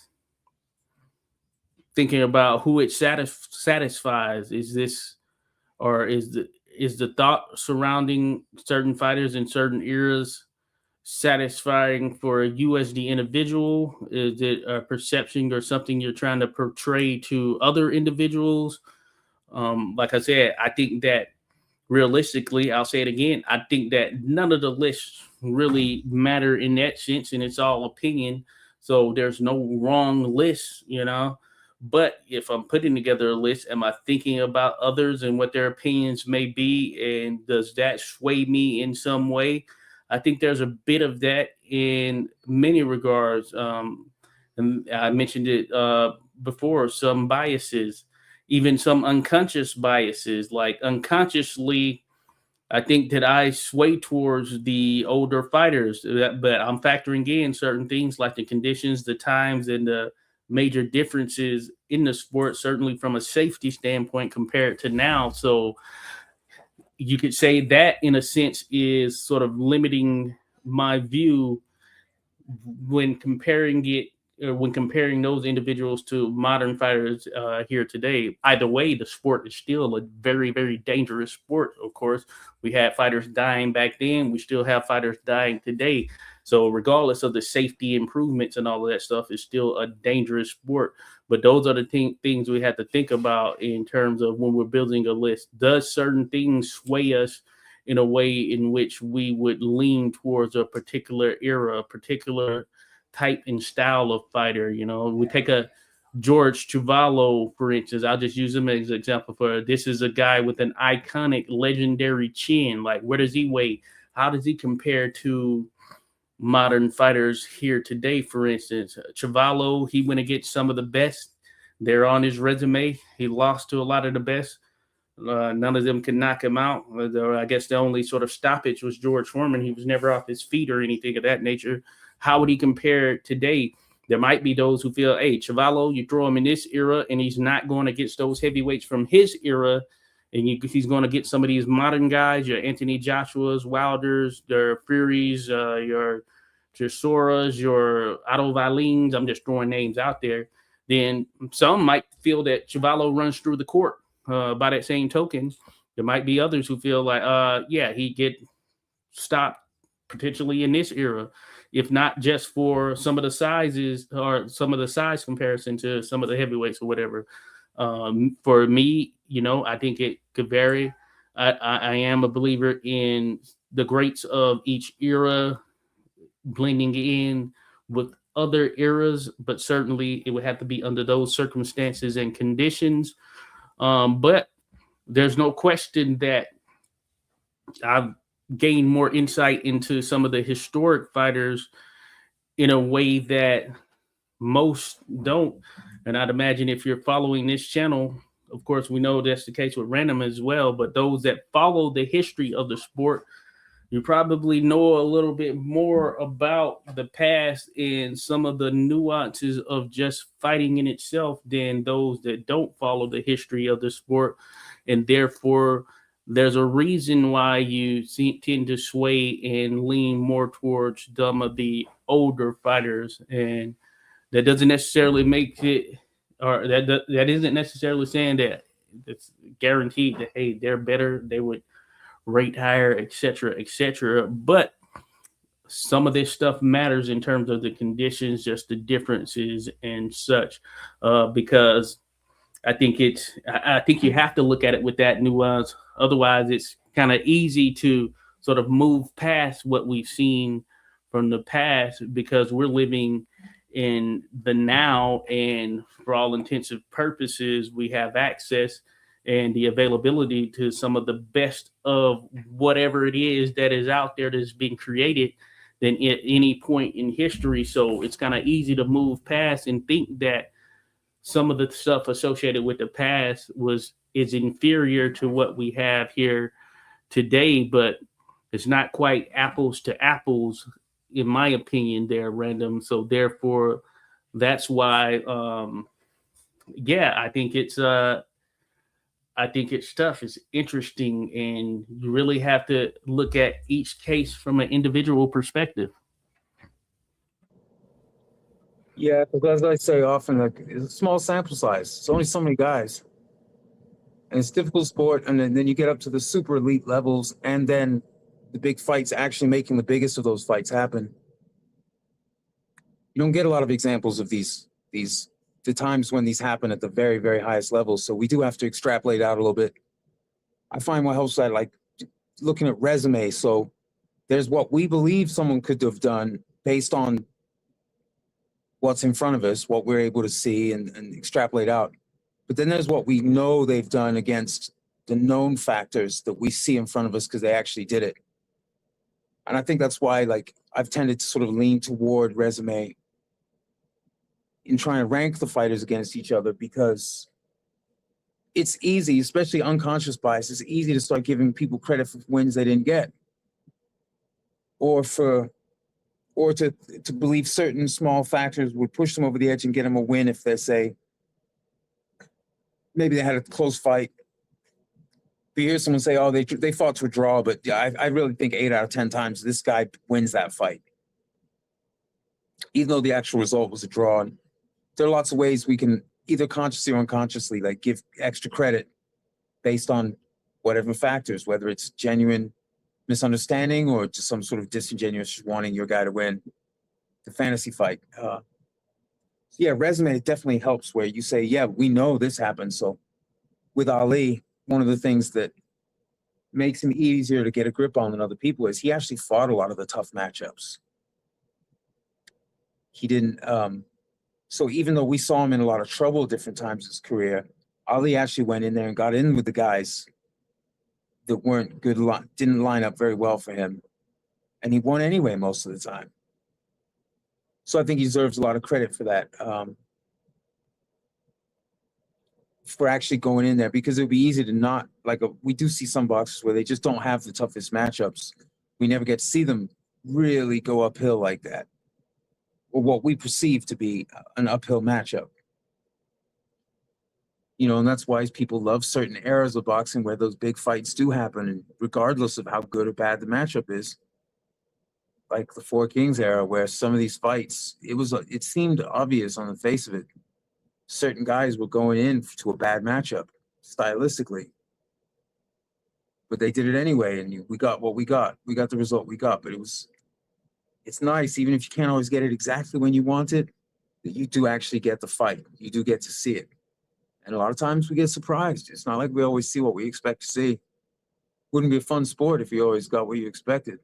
Speaker 1: thinking about who it satisfies. Is this, or is the thought surrounding certain fighters in certain eras satisfying for you as the individual? Is it a perception or something you're trying to portray to other individuals? Like I said, I think that realistically, I'll say it again, I think that none of the lists really matter in that sense, and it's all opinion. So there's no wrong list. But if I'm putting together a list, am I thinking about others and what their opinions may be? And does that sway me in some way? I think there's a bit of that in many regards. And I mentioned it before, some biases, even some unconscious biases, like unconsciously. I think that I sway towards the older fighters, but I'm factoring in certain things like the conditions, the times, and the major differences in the sport, certainly from a safety standpoint compared to now. So you could say that, in a sense, is sort of limiting my view when comparing it, when comparing those individuals to modern fighters here today. Either way, the sport is still a very, very dangerous sport. Of course, we had fighters dying back then. We still have fighters dying today. So regardless of the safety improvements and all of that stuff, it's still a dangerous sport. But those are the things we have to think about in terms of when we're building a list. Does certain things sway us in a way in which we would lean towards a particular era, a particular type and style of fighter? We take a George Chuvalo, for instance. I'll just use him as an example. For this is a guy with an iconic, legendary chin. Like, where does he weigh? How does he compare to modern fighters here today? For instance, Chuvalo, he went against some of the best. They're on his resume. He lost to a lot of the best. None of them could knock him out. I guess the only sort of stoppage was George Foreman. He was never off his feet or anything of that nature. How would he compare today? There might be those who feel, hey, Chuvalo, you throw him in this era, and he's not going against those heavyweights from his era, and he's going to get some of these modern guys, your Anthony Joshua's, Wilders, their Furies, your Soras, your Otto Valines. I'm just throwing names out there. Then some might feel that Chuvalo runs through the court. By that same token, there might be others who feel like, yeah, he get stopped potentially in this era, if not just for some of the sizes or some of the size comparison to some of the heavyweights or whatever. For me, I think it could vary. I am a believer in the greats of each era blending in with other eras, but certainly it would have to be under those circumstances and conditions. But there's no question that I've gained more insight into some of the historic fighters in a way that most don't. And I'd imagine if you're following this channel, of course, we know that's the case with Random as well, but those that follow the history of the sport, you probably know a little bit more about the past and some of the nuances of just fighting in itself than those that don't follow the history of the sport. And therefore, there's a reason why you tend to sway and lean more towards some of the older fighters. And that doesn't necessarily make it, or that isn't necessarily saying that it's guaranteed that, hey, they're better, they would rate higher, etc., etc. But some of this stuff matters in terms of the conditions, just the differences and such, because I think you have to look at it with that nuance. Otherwise, it's kind of easy to sort of move past what we've seen from the past because we're living in the now, and for all intents and purposes, we have access and the availability to some of the best of whatever it is that is out there that's being created than at any point in history. So it's kind of easy to move past and think that some of the stuff associated with the past was is inferior to what we have here today, but it's not quite apples to apples, in my opinion. They're random, so therefore, that's why. Yeah, I think it's tough. It's interesting, and you really have to look at each case from an individual perspective.
Speaker 2: Yeah, because as I say often, like it's a small sample size. It's only so many guys, and it's a difficult sport. And then you get up to the super elite levels, and then the big fights actually making the biggest of those fights happen. You don't get a lot of examples of these the times when these happen at the very very highest levels. So we do have to extrapolate out a little bit. I find what helps that like looking at resume. So there's what we believe someone could have done based on what's in front of us, what we're able to see and extrapolate out. But then there's what we know they've done against the known factors that we see in front of us because they actually did it. And I think that's why like I've tended to sort of lean toward resume in trying to rank the fighters against each other, because it's easy, especially unconscious bias, it's easy to start giving people credit for wins they didn't get, or to believe certain small factors would push them over the edge and get them a win if they say maybe they had a close fight. But you hear someone say, "Oh, they fought to a draw," but yeah, I really think 8 out of 10 times this guy wins that fight, even though the actual result was a draw. And there are lots of ways we can either consciously or unconsciously like give extra credit based on whatever factors, whether it's genuine misunderstanding or just some sort of disingenuous wanting your guy to win the fantasy fight. Yeah, resume definitely helps where you say, yeah, we know this happened. So with Ali, one of the things that makes him easier to get a grip on than other people is he actually fought a lot of the tough matchups. He didn't, so even though we saw him in a lot of trouble at different times in his career, Ali actually went in there and got in with the guys that weren't good, didn't line up very well for him. And he won anyway most of the time. So I think he deserves a lot of credit for that, for actually going in there, because it would be easy to not, we do see some boxers where they just don't have the toughest matchups. We never get to see them really go uphill like that, or what we perceive to be an uphill matchup. You know, and that's why people love certain eras of boxing where those big fights do happen, and regardless of how good or bad the matchup is. Like the Four Kings era, where some of these fights, it seemed obvious on the face of it. Certain guys were going in to a bad matchup stylistically, but they did it anyway, and we got what we got. We got the result we got, but it's nice, even if you can't always get it exactly when you want it, that you do actually get the fight. You do get to see it. And a lot of times we get surprised. It's not like we always see what we expect to see. Wouldn't be a fun sport if you always got what you expected.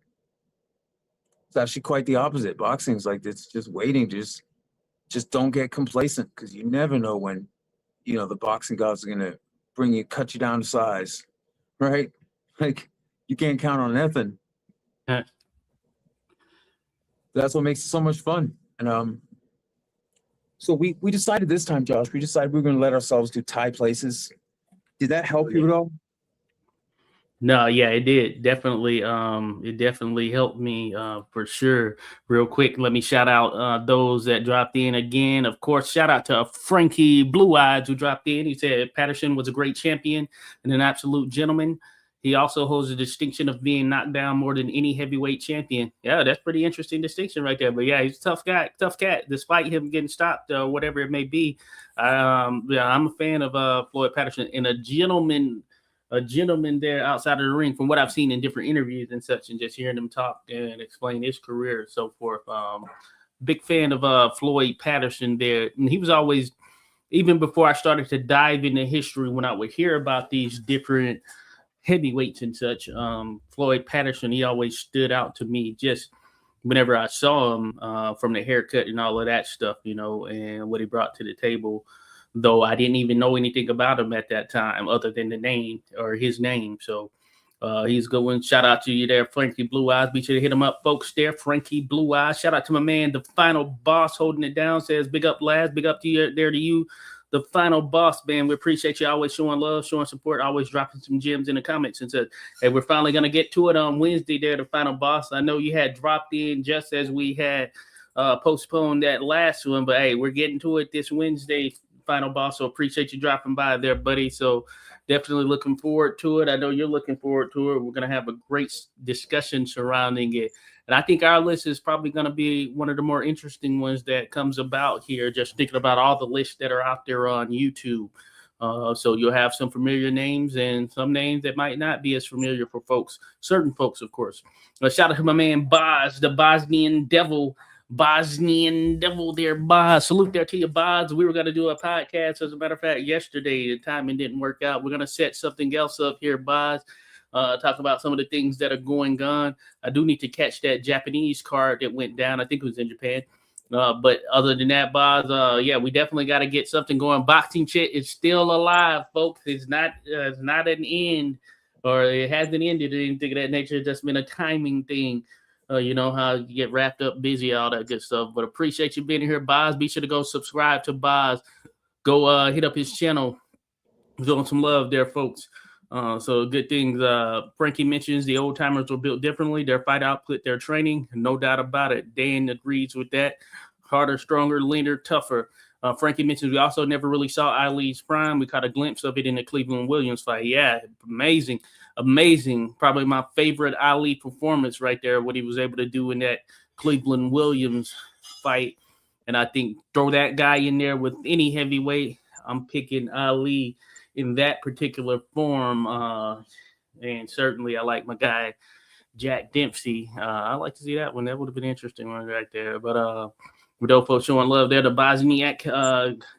Speaker 2: It's actually quite the opposite. Boxing's like it's just waiting. Just don't get complacent, because you never know when, the boxing gods are gonna cut you down to size, right? Like you can't count on nothing. That's what makes it so much fun. And so we decided this time, Josh. We decided we were gonna let ourselves do tie places. Did that help you at all?
Speaker 1: No, yeah, it did. Definitely, it definitely helped me for sure. Real quick, let me shout out those that dropped in again. Of course, shout out to Frankie Blue Eyes who dropped in. He said Patterson was a great champion and an absolute gentleman. He also holds the distinction of being knocked down more than any heavyweight champion. Yeah, that's pretty interesting distinction right there. But yeah, he's a tough guy, tough cat, despite him getting stopped, whatever it may be. Yeah, I'm a fan of Floyd Patterson and a gentleman there outside of the ring, from what I've seen in different interviews and such, and just hearing him talk and explain his career and so forth. Big fan of Floyd Patterson there. And he was always, even before I started to dive into history, when I would hear about these different heavyweights and such, Floyd Patterson, he always stood out to me. Just whenever I saw him, from the haircut and all of that stuff, and what he brought to the table. Though I didn't even know anything about him at that time, other than the name or his name. So he's a good one. Shout out to you there, Frankie Blue Eyes. Be sure to hit him up, folks. There, Frankie Blue Eyes. Shout out to my man, the final boss, holding it down. Says big up, lads. Big up to you there, to you, the final boss, man. We appreciate you always showing love, showing support, always dropping some gems in the comments. And said, hey, we're finally gonna get to it on Wednesday. There, the final boss. I know you had dropped in just as we had postponed that last one, but hey, we're getting to it this Wednesday, final boss. So appreciate you dropping by there, buddy. So definitely looking forward to it. I know you're looking forward to it. We're going to have a great discussion surrounding it. And I think our list is probably going to be one of the more interesting ones that comes about here, just thinking about all the lists that are out there on YouTube. So you'll have some familiar names and some names that might not be as familiar for folks, certain folks, of course. Shout out to my man Boz, the Bosnian Devil. Bosnian Devil there, Boz. Salute there to you, Boz. We were going to do a podcast, as a matter of fact, yesterday. The timing didn't work out. We're going to set something else up here, Boz. Talk about some of the things that are going on. I do need to catch that Japanese card that went down. I think it was in Japan. But other than that, Boz, yeah, we definitely got to get something going. Boxing Chit is still alive, folks. It's not an end, or it hasn't ended or anything of that nature. It's just been a timing thing. You know how you get wrapped up, busy, all that good stuff. But appreciate you being here, Boz. Be sure to go subscribe to Boz. Go hit up his channel. Doing some love there, folks. So good things. Frankie mentions the old timers were built differently. Their fight output, their training, no doubt about it. Dan agrees with that. Harder, stronger, leaner, tougher. Frankie mentions we also never really saw Ali's prime. We caught a glimpse of it in the Cleveland Williams fight. Yeah, amazing. Probably my favorite Ali performance right there, what he was able to do in that Cleveland Williams fight. And I think throw that guy in there with any heavyweight, I'm picking Ali in that particular form. And certainly I like my guy, Jack Dempsey. I like to see that one. That would have been an interesting one right there. But Rodolfo showing love there. The Bosniak,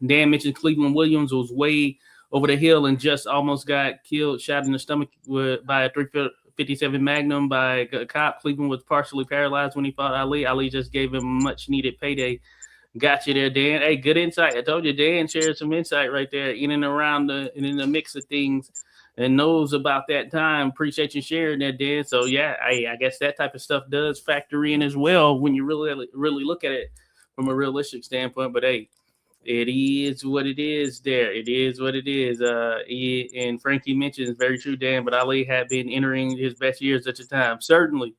Speaker 1: Dan mentioned Cleveland Williams was way over the hill and just almost got killed, shot in the stomach by a 357 Magnum by a cop. Cleveland was partially paralyzed when he fought Ali. Ali just gave him a much-needed payday. Got you there, Dan. Hey, good insight. I told you, Dan shared some insight right there in and around and in the mix of things and knows about that time. Appreciate you sharing that, Dan. So, yeah, I guess that type of stuff does factor in as well when you really look at it from a realistic standpoint. But, hey, it is what it is there. It is what it is. And Frankie mentions, very true, Dan, but Ali had been entering his best years at the time. Certainly.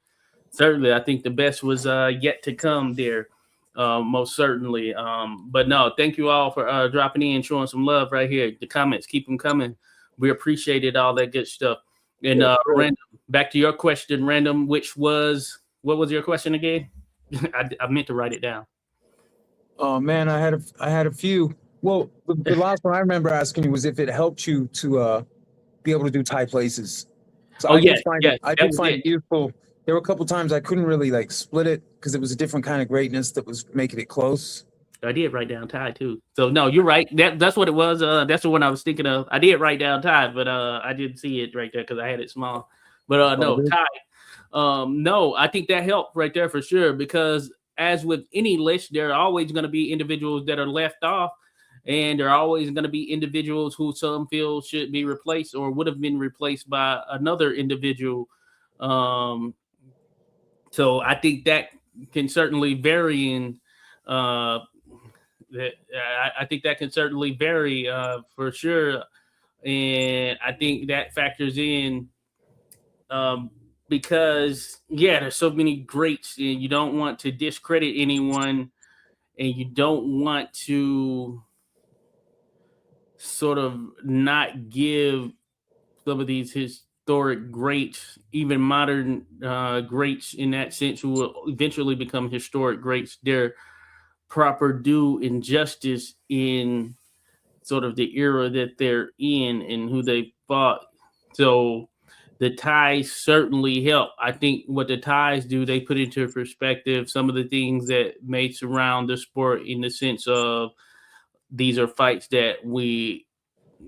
Speaker 1: I think the best was yet to come there. Most certainly. But no, thank you all for dropping in, showing some love right here. The comments, keep them coming. We appreciated all that good stuff. And Random, back to your question, Random, what was your question again? I meant to write it down.
Speaker 2: Oh man, I had a few. Well, the last one I remember asking you was if it helped you to be able to do Thai places. So I did find it useful. There were a couple times I couldn't really like split it because it was a different kind of greatness that was making it close.
Speaker 1: I did write down Thai too. So no, you're right. That's what it was. That's the one I was thinking of. I did write down Thai, but I didn't see it right there because I had it small. But no, Thai. No, I think that helped right there for sure because as with any list, there are always going to be individuals that are left off, and there are always going to be individuals who some feel should be replaced or would have been replaced by another individual. So I think that can certainly vary in. I think that can certainly vary for sure, and I think that factors in because there's so many greats, and you don't want to discredit anyone, and you don't want to sort of not give some of these historic greats, even modern greats in that sense, who will eventually become historic greats, their proper due and justice in sort of the era that they're in and who they fought. So the ties certainly help. I think what the ties do, they put into perspective some of the things that may surround the sport in the sense of these are fights that we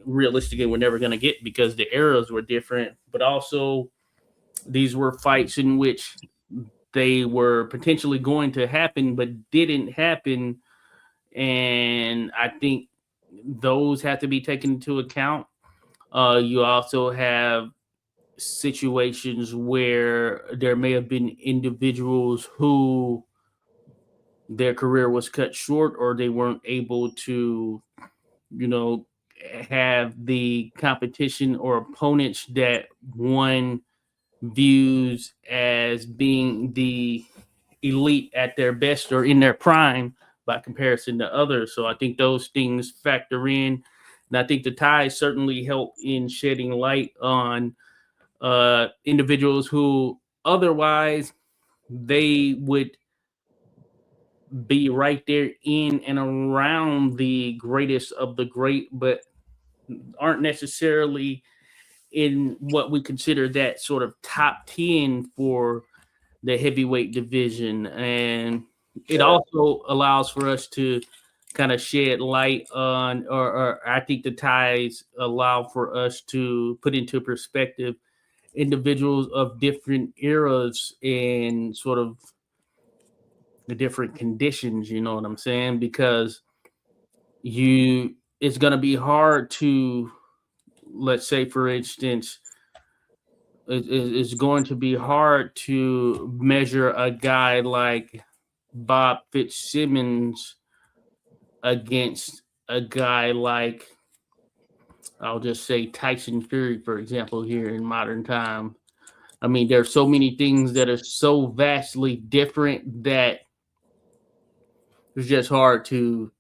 Speaker 1: realistically were never going to get because the eras were different, but also these were fights in which they were potentially going to happen but didn't happen. And I think those have to be taken into account. You also have situations where there may have been individuals who their career was cut short, or they weren't able to, you know, have the competition or opponents that one views as being the elite at their best or in their prime by comparison to others. So I think those things factor in. And I think the ties certainly help in shedding light on individuals who otherwise they would be right there in and around the greatest of the great, but aren't necessarily in what we consider that sort of top 10 for the heavyweight division. And it
Speaker 2: Yeah.
Speaker 1: also allows for us to kind of shed light on, or I think the ties allow for us to put into perspective individuals of different eras and sort of the different conditions, you know what I'm saying? Because you it's going to be hard to, let's say for instance, it's going to be hard to measure a guy like Bob Fitzsimmons against a guy like, I'll just say, Tyson Fury, for example, here in modern time. I mean, there's so many things that are so vastly different that it's just hard to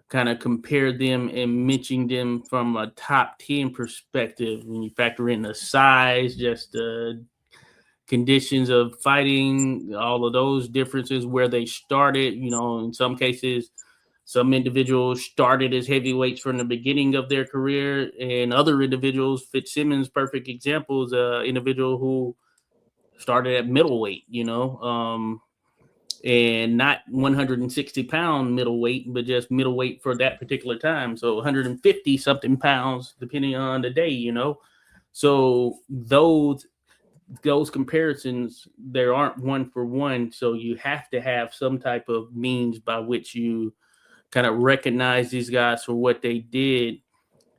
Speaker 1: kind of compare them and mention them from a top 10 perspective when you factor in the size, just the conditions of fighting, all of those differences, where they started. You know, in some cases, some individuals started as heavyweights from the beginning of their career, and other individuals, Fitzsimmons, perfect example, is an individual who started at middleweight, and not 160-pound middleweight, but just middleweight for that particular time. So 150 something pounds, depending on the day, So those comparisons, there aren't one for one. So you have to have some type of means by which you kind of recognize these guys for what they did,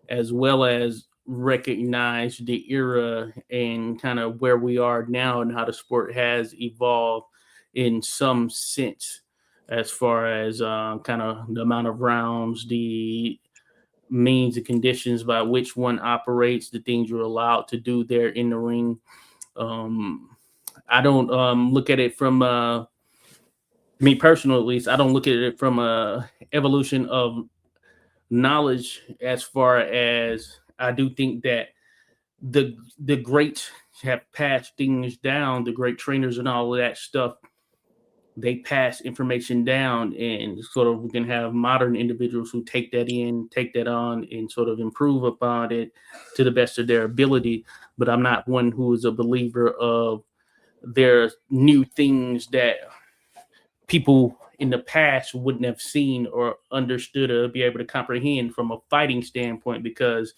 Speaker 1: as well as recognize the era and kind of where we are now and how the sport has evolved in some sense, as far as kind of the amount of rounds, the means and conditions by which one operates, the things you're allowed to do there in the ring. um, I don't look at it from me personal, at least. I don't look at it from a evolution of knowledge, as far as I do think that the greats have passed things down, the great trainers and all of that stuff. They pass information down, and sort of we can have modern individuals who take that in, take that on, and sort of improve upon it to the best of their ability. But I'm not one who is a believer of there's new things that people in the past wouldn't have seen or understood or be able to comprehend from a fighting standpoint, because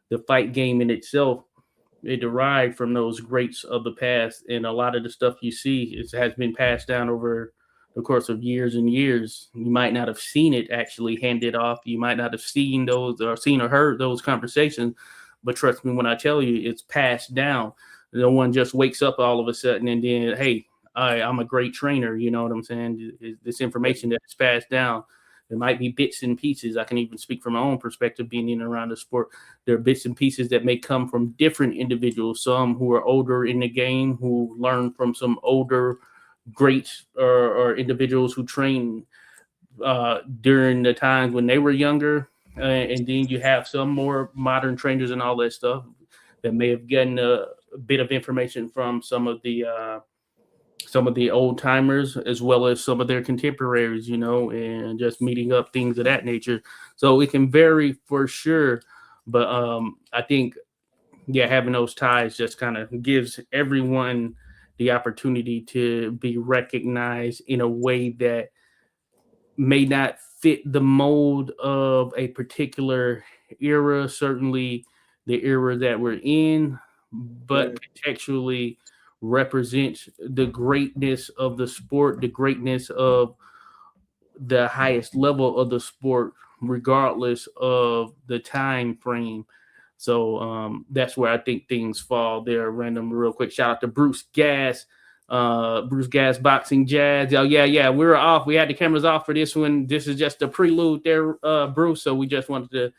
Speaker 1: the fight game in itself, it derived from those greats of the past, and a lot of the stuff you see has been passed down over the course of years and years. You might not have seen it actually handed off, you might not have seen those or seen or heard those conversations, but trust me when I tell you, it's passed down. No one just wakes up all of a sudden and then, hey, I'm a great trainer. You know what I'm saying? This information that's passed down, it might be bits and pieces. I can even speak from my own perspective, being in and around the sport. There are bits and pieces that may come from different individuals, some who are older in the game, who learn from some older greats, or individuals who train during the times when they were younger. And then you have some more modern trainers and all that stuff that may have gotten a bit of information from some of the old timers, as well as some of their contemporaries, and just meeting up, things of that nature. So it can vary for sure. But I think, yeah, having those ties just kind of gives everyone the opportunity to be recognized in a way that may not fit the mold of a particular era, certainly the era that we're in, but
Speaker 2: Right.
Speaker 1: contextually represents the greatness of the sport, the greatness of the highest level of the sport, regardless of the time frame. So that's where I think things fall there. Random, real quick shout out to Bruce Gas, Bruce Gas Boxing Jazz. Oh yeah, we were off. We had the cameras off for this one. This is just a prelude there, Bruce. So we just wanted to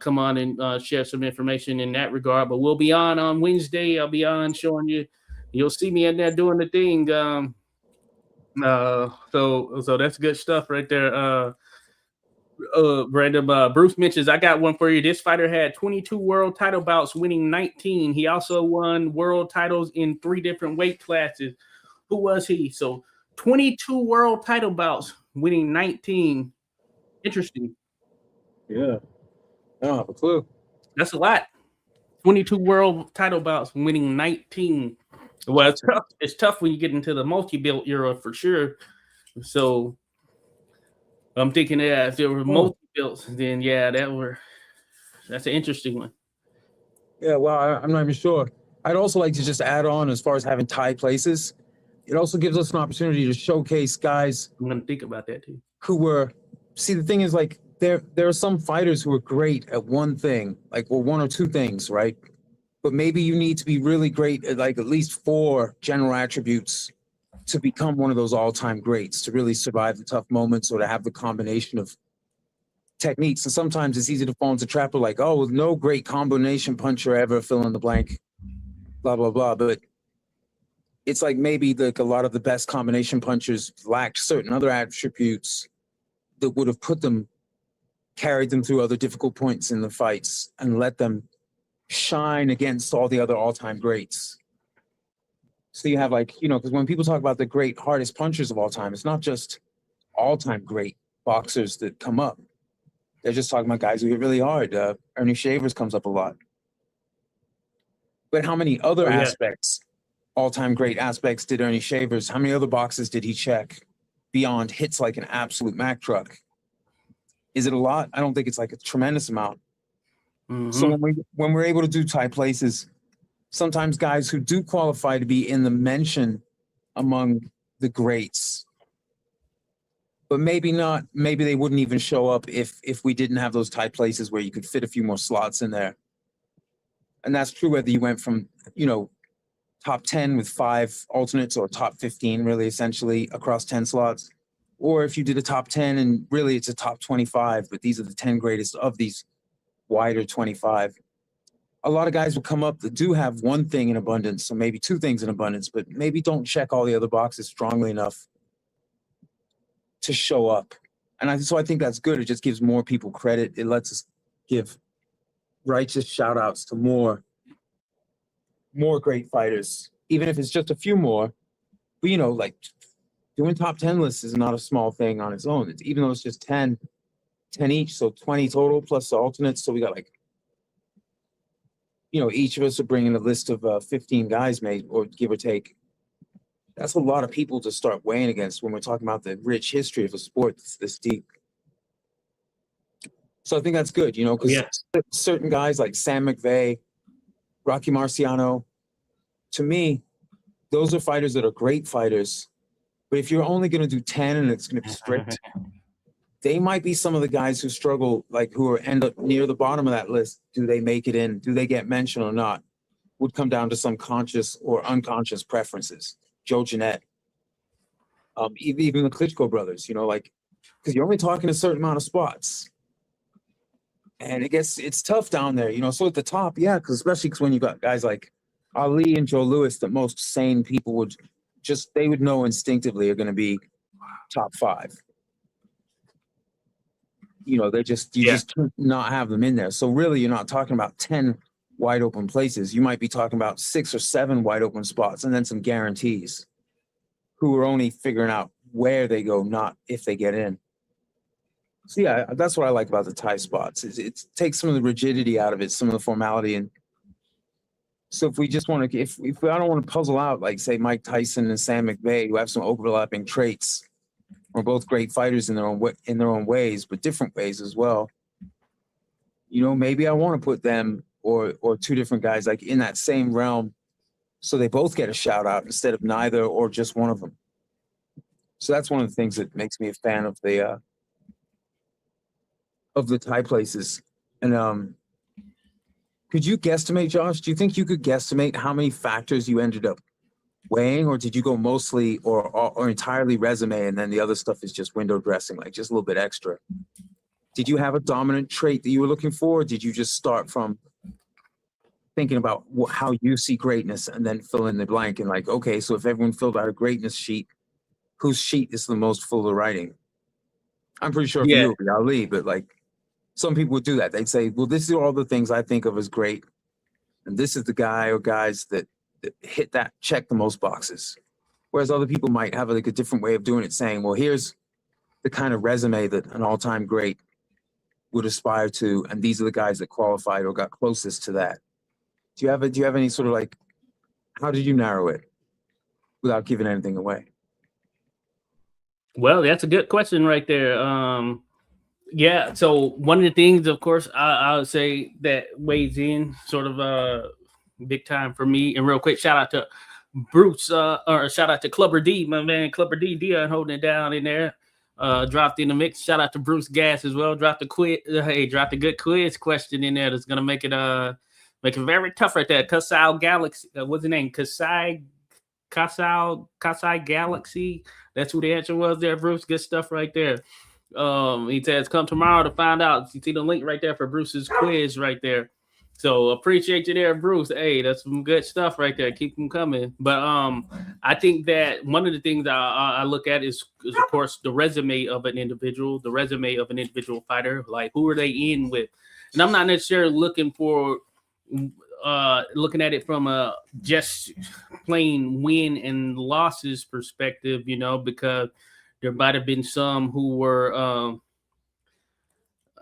Speaker 1: come on and share some information in that regard. But we'll be on Wednesday. I'll be on showing you. You'll see me in there doing the thing. So that's good stuff right there. Brandon, Bruce mentions, I got one for you. This fighter had 22 world title bouts, winning 19. He also won world titles in 3 different weight classes. Who was he? So 22 world title bouts, winning 19. Interesting.
Speaker 2: Yeah. I don't have a clue.
Speaker 1: That's a lot. 22 world title bouts, winning 19. Well, it's tough. It's tough when you get into the multi-belt era for sure. So I'm thinking that if there were multi-belts, then yeah, that's an interesting one.
Speaker 2: Yeah, well, I'm not even sure. I'd also like to just add on as far as having tie places. It also gives us an opportunity to showcase guys
Speaker 1: I'm gonna think about that too.
Speaker 2: who were. See, the thing is, like, there are some fighters who are great at one thing, like, or one or two things, right? But maybe you need to be really great at like at least 4 general attributes to become one of those all-time greats, to really survive the tough moments or to have the combination of techniques. And sometimes it's easy to fall into trap of like, oh, no great combination puncher ever, fill in the blank, blah, blah, blah. But it's like maybe like a lot of the best combination punchers lacked certain other attributes that would have carried them through other difficult points in the fights and let them shine against all the other all-time greats. So you have like, because when people talk about the great hardest punchers of all time, it's not just all-time great boxers that come up. They're just talking about guys who hit really hard. Ernie Shavers comes up a lot. But how many other aspects, all-time great aspects, did Ernie Shavers, how many other boxes did he check beyond hits like an absolute Mack truck? Is it a lot? I don't think it's like a tremendous amount. Mm-hmm. So when we're able to do tie places, sometimes guys who do qualify to be in the mention among the greats, but maybe not, maybe they wouldn't even show up if we didn't have those tie places where you could fit a few more slots in there. And that's true whether you went from, top 10 with 5 alternates or top 15, really, essentially, across 10 slots, or if you did a top 10 and really it's a top 25, but these are the 10 greatest of these wider 25. A lot of guys will come up that do have one thing in abundance, so maybe 2 things in abundance, but maybe don't check all the other boxes strongly enough to show up. And so I think that's good. It just gives more people credit. It lets us give righteous shout outs to more great fighters, even if it's just a few more. But like doing top 10 lists is not a small thing on its own. Even though it's just 10 each, so 20 total plus the alternates. So we got like, each of us are bringing a list of 15 guys, maybe, or give or take. That's a lot of people to start weighing against when we're talking about the rich history of a sport that's this deep. So I think that's good, because certain guys like Sam McVeigh, Rocky Marciano, to me, those are fighters that are great fighters. But if you're only going to do 10 and it's going to be strict, they might be some of the guys who struggle, like who end up near the bottom of that list. Do they make it in? Do they get mentioned or not? Would come down to some conscious or unconscious preferences. Joe Jeanette, even the Klitschko brothers, because you're only talking a certain amount of spots. And it's tough down there, So at the top, especially because when you got guys like Ali and Joe Louis, that most sane people they would know instinctively are going to be top 5. They just not have them in there. So really, you're not talking about 10 wide open places. You might be talking about 6 or 7 wide open spots, and then some guarantees who are only figuring out where they go, not if they get in. So that's what I like about the tie spots. It takes some of the rigidity out of it, some of the formality. And so if we just want to, if I don't want to puzzle out, like say Mike Tyson and Sam McVeigh, who have some overlapping traits, are both great fighters in their own ways, but different ways as well. Maybe I want to put them or 2 different guys like in that same realm So they both get a shout out instead of neither or just one of them. So that's one of the things that makes me a fan of the Thai places. And could you guesstimate, Josh? Do you think you could guesstimate how many factors you ended up weighing, or did you go mostly or entirely resume, and then the other stuff is just window dressing, like just a little bit extra? Did you have a dominant trait that you were looking for? Or did you just start from thinking about how you see greatness and then fill in the blank and like, okay, so if everyone filled out a greatness sheet, whose sheet is the most full of writing? I'm pretty sure for
Speaker 1: Yeah.
Speaker 2: you, it'll be Ali, but like some people would do that. They'd say, well, this is all the things I think of as great. And this is the guy or guys that hit that, check the most boxes. Whereas other people might have like a different way of doing it, saying, well, here's the kind of resume that an all-time great would aspire to, and these are the guys that qualified or got closest to that. Do you have any sort of like, how did you narrow it without giving anything away?
Speaker 1: Well, that's a good question right there. Yeah, so one of the things, of course, I would say that weighs in sort of big time for me. And real quick, shout out to Bruce, or shout out to Clubber D, my man, Clubber D, Dion holding it down in there. Dropped in the mix. Shout out to Bruce Gas as well. Dropped the dropped a good quiz question in there that's gonna make it very tough right there. Kasai Galaxy, what's the name? Kasai Galaxy. That's who the answer was there, Bruce. Good stuff right there. He says, come tomorrow to find out. You see the link right there for Bruce's quiz right there. So appreciate you there, Bruce. Hey, that's some good stuff right there. Keep them coming. But I think that one of the things I look at is of course the resume of an individual, the resume of an individual fighter. Like who are they in with? And I'm not necessarily looking at it from a just plain win and losses perspective, because there might have been some who were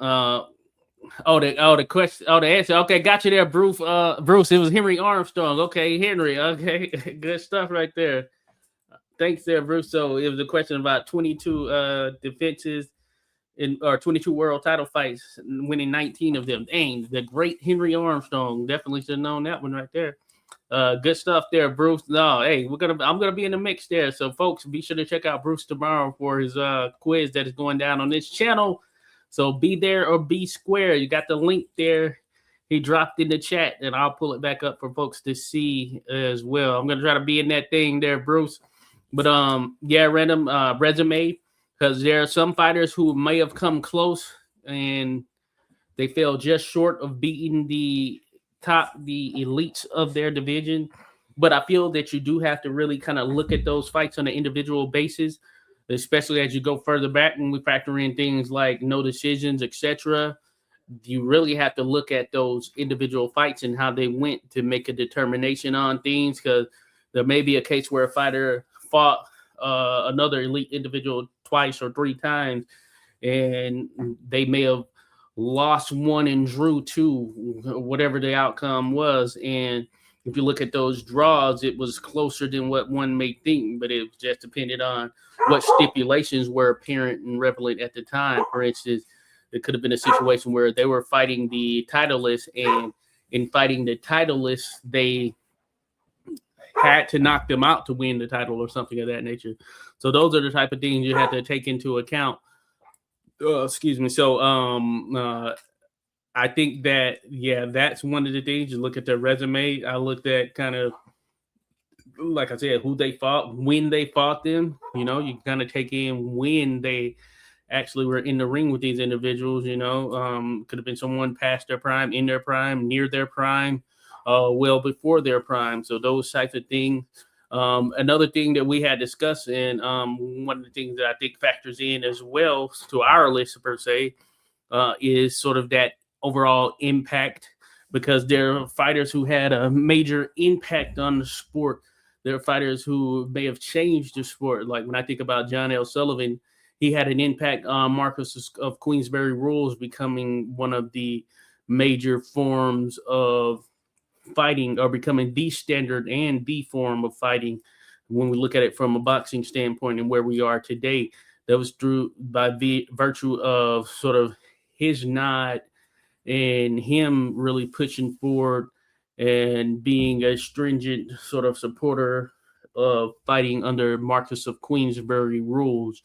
Speaker 1: the question, the answer. Okay, got you there, Bruce. Bruce, it was Henry Armstrong. Okay, Henry. Okay, good stuff right there. Thanks there, Bruce. So it was a question about 22 defenses or 22 world title fights, winning 19 of them. Dang, the great Henry Armstrong. Definitely should have known that one right there. Good stuff there, Bruce. No, hey, I'm gonna be in the mix there. So folks, be sure to check out Bruce tomorrow for his quiz that is going down on this channel. So be there or be square. You got the link there. He dropped in the chat, and I'll pull it back up for folks to see as well. I'm gonna try to be in that thing there, Bruce. But yeah, random resume, because there are some fighters who may have come close and they fell just short of beating the elites of their division. But I feel that you do have to really kind of look at those fights on an individual basis, especially as you go further back when we factor in things like no decisions, etc. You really have to look at those individual fights and how they went to make a determination on things, because there may be a case where a fighter fought another elite individual twice or three times, and they may have lost one and drew two, whatever the outcome was. And if you look at those draws, it was closer than what one may think, but it just depended on what stipulations were apparent and relevant at the time. For instance, it could have been a situation where they were fighting the titleist, and in fighting the titleist, they had to knock them out to win the title or something of that nature. So those are the type of things you have to take into account. Excuse me. So I think that, yeah, that's one of the things. You look at their resume. I looked at kind of, like I said, who they fought, when they fought them. You kind of take in when they actually were in the ring with these individuals. Could have been someone past their prime, in their prime, near their prime, well before their prime. So those types of things. Another thing that we had discussed, and one of the things that I think factors in as well to our list per se, is sort of that overall impact, because there are fighters who had a major impact on the sport. There are fighters who may have changed the sport. Like when I think about John L. Sullivan, he had an impact on Marcus of Queensberry rules becoming one of the major forms of fighting, or becoming the standard and the form of fighting when we look at it from a boxing standpoint and where we are today. That was through by virtue of sort of his nod and him really pushing forward and being a stringent sort of supporter of fighting under Marcus of Queensberry rules,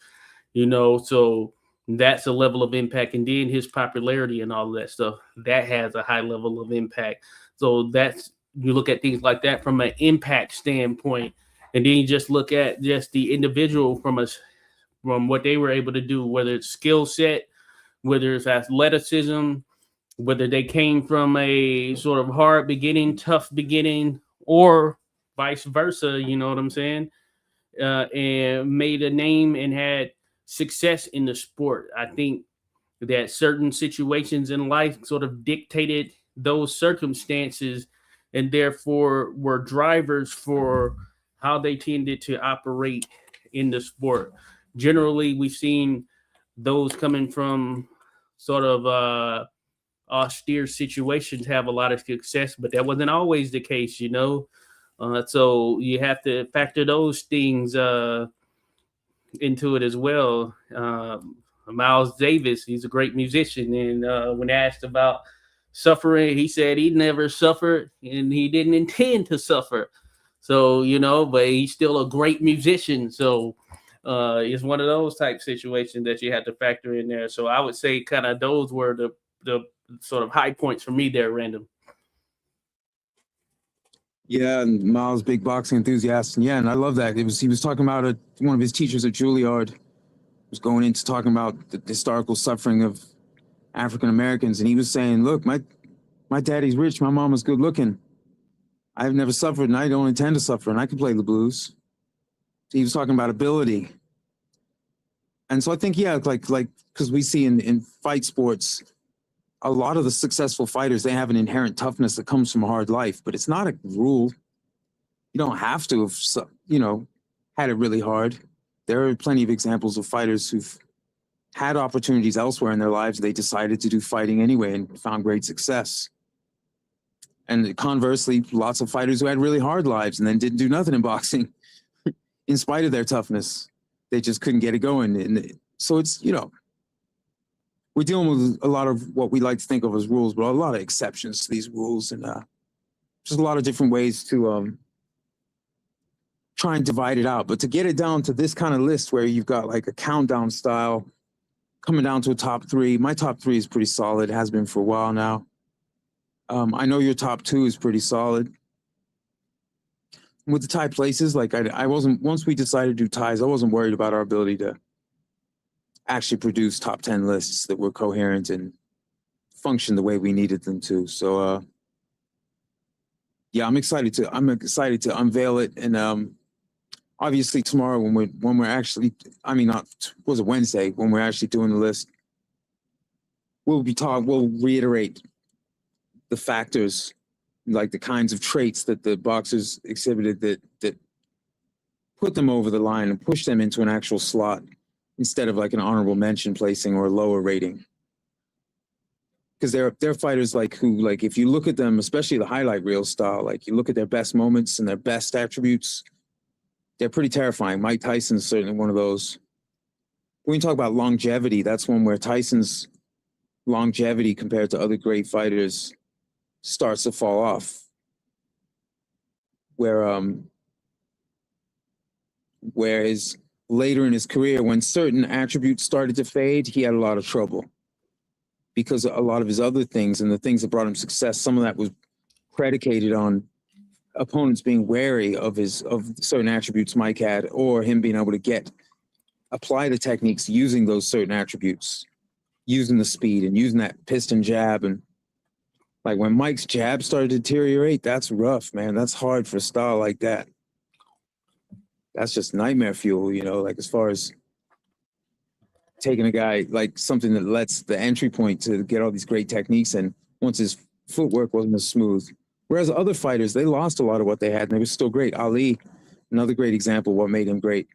Speaker 1: so that's a level of impact. And then his popularity and all of that stuff, that has a high level of impact. So that's, you look at things like that from an impact standpoint, and then you just look at just the individual from what they were able to do, whether it's skill set, whether it's athleticism, whether they came from a sort of hard beginning, tough beginning, or vice versa, you know what I'm saying? And made a name and had success in the sport. I think that certain situations in life sort of dictated those circumstances and therefore were drivers for how they tended to operate in the sport. Generally, we've seen those coming from sort of austere situations have a lot of success, but that wasn't always the case. So you have to factor those things into it as well. Miles Davis, he's a great musician, and when asked about suffering, he said he never suffered and he didn't intend to suffer. So, but he's still a great musician. So it's one of those type situations that you have to factor in there. So I would say kind of those were the sort of high points for me there, Random.
Speaker 2: Yeah, and Miles, big boxing enthusiast, and yeah, and I love that. He was talking about one of his teachers at Juilliard was going into talking about the historical suffering of African Americans, and he was saying, "Look, my daddy's rich, my mama's good looking. I've never suffered, and I don't intend to suffer, and I can play the blues." So he was talking about ability, and so I think like because we see in fight sports, a lot of the successful fighters, they have an inherent toughness that comes from a hard life, but it's not a rule. You don't have to have, had it really hard. There are plenty of examples of fighters who've had opportunities elsewhere in their lives. They decided to do fighting anyway and found great success. And conversely, lots of fighters who had really hard lives and then didn't do nothing in boxing in spite of their toughness. They just couldn't get it going. And so it's, we're dealing with a lot of what we like to think of as rules, but a lot of exceptions to these rules, and just a lot of different ways to try and divide it out. But to get it down to this kind of list where you've got like a countdown style coming down to a top three, my top three is pretty solid, has been for a while now. I know your top two is pretty solid. With the tie places, like I wasn't, once we decided to do ties, I wasn't worried about our ability to actually produce top 10 lists that were coherent and function the way we needed them to. So yeah, I'm excited to unveil it. And obviously tomorrow when we're actually, I mean, not, was it Wednesday, when we're actually doing the list, we'll reiterate the factors, like the kinds of traits that the boxers exhibited that put them over the line and push them into an actual slot, instead of like an honorable mention placing or a lower rating. Because they're fighters who if you look at them, especially the highlight reel style, like you look at their best moments and their best attributes, they're pretty terrifying. Mike Tyson's certainly one of those. When you talk about longevity, that's one where Tyson's longevity compared to other great fighters starts to fall off. Whereas later in his career, when certain attributes started to fade, he had a lot of trouble because a lot of his other things and the things that brought him success, some of that was predicated on opponents being wary of certain attributes Mike had, or him being able to apply the techniques using those certain attributes, using the speed and using that piston jab. And like when Mike's jab started to deteriorate, that's rough, man. That's hard for a style like that. That's just nightmare fuel, like as far as taking a guy, like something that lets the entry point to get all these great techniques. And once his footwork wasn't as smooth, whereas other fighters, they lost a lot of what they had and they were still great. Ali, another great example of what made him great.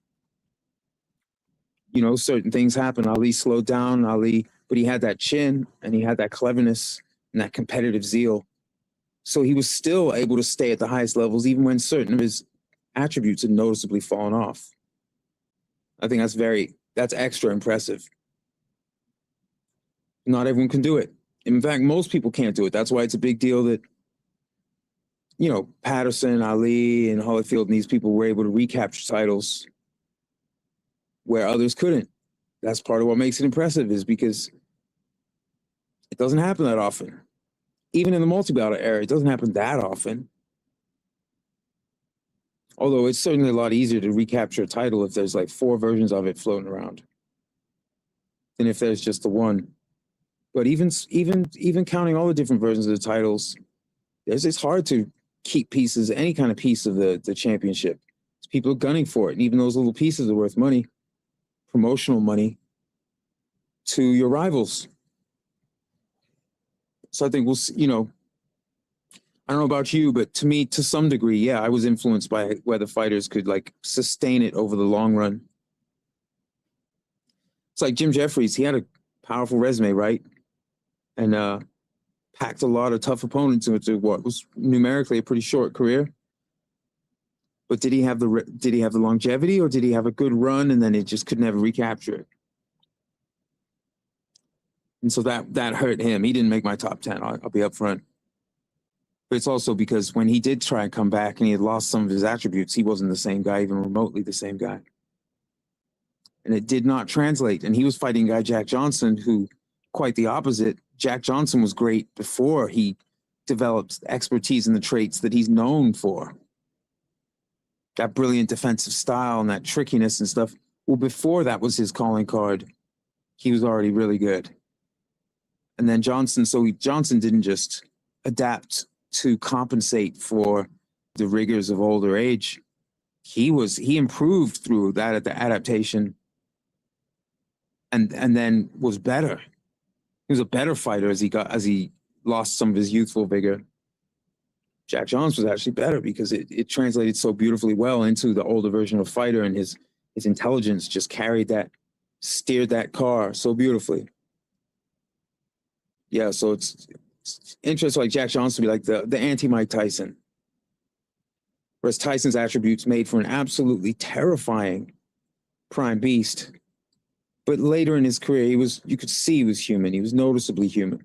Speaker 2: Certain things happen. Ali slowed down, but he had that chin and he had that cleverness and that competitive zeal. So he was still able to stay at the highest levels, even when certain of his attributes had noticeably fallen off. I think that's extra impressive. Not everyone can do it. In fact, most people can't do it. That's why it's a big deal that Patterson, Ali, and Holyfield, and these people were able to recapture titles where others couldn't. That's part of what makes it impressive, is because it doesn't happen that often. Even in the multi-bout era, it doesn't happen that often. Although it's certainly a lot easier to recapture a title if there's like 4 versions of it floating around than if there's just the one. But even counting all the different versions of the titles, it's hard to keep pieces, any kind of piece of the championship. People are gunning for it, and even those little pieces are worth money, promotional money, to your rivals. So I think we'll see, I don't know about you, but to me, to some degree, yeah, I was influenced by whether fighters could like sustain it over the long run. It's like Jim Jeffries, he had a powerful resume, right? And packed a lot of tough opponents into what was numerically a pretty short career. But did he have the longevity, or did he have a good run and then it just could never recapture it? And so that hurt him. He didn't make my top 10. I'll be upfront. But it's also because when he did try and come back and he had lost some of his attributes, he wasn't the same guy, even remotely the same guy. And it did not translate. And he was fighting a guy, Jack Johnson, who, quite the opposite. Jack Johnson was great before he developed expertise in the traits that he's known for. That brilliant defensive style and that trickiness and stuff. Well, before that was his calling card, he was already really good. And then Johnson didn't just adapt to compensate for the rigors of older age. He improved through that adaptation and then was better. He was a better fighter as he lost some of his youthful vigor. Jack Johnson was actually better because it translated so beautifully well into the older version of fighter, and his intelligence just steered that car so beautifully. Yeah, so it's interesting, like Jack Johnson be like the anti-Mike Tyson. Whereas Tyson's attributes made for an absolutely terrifying prime beast. But later in his career, you could see he was human. He was noticeably human.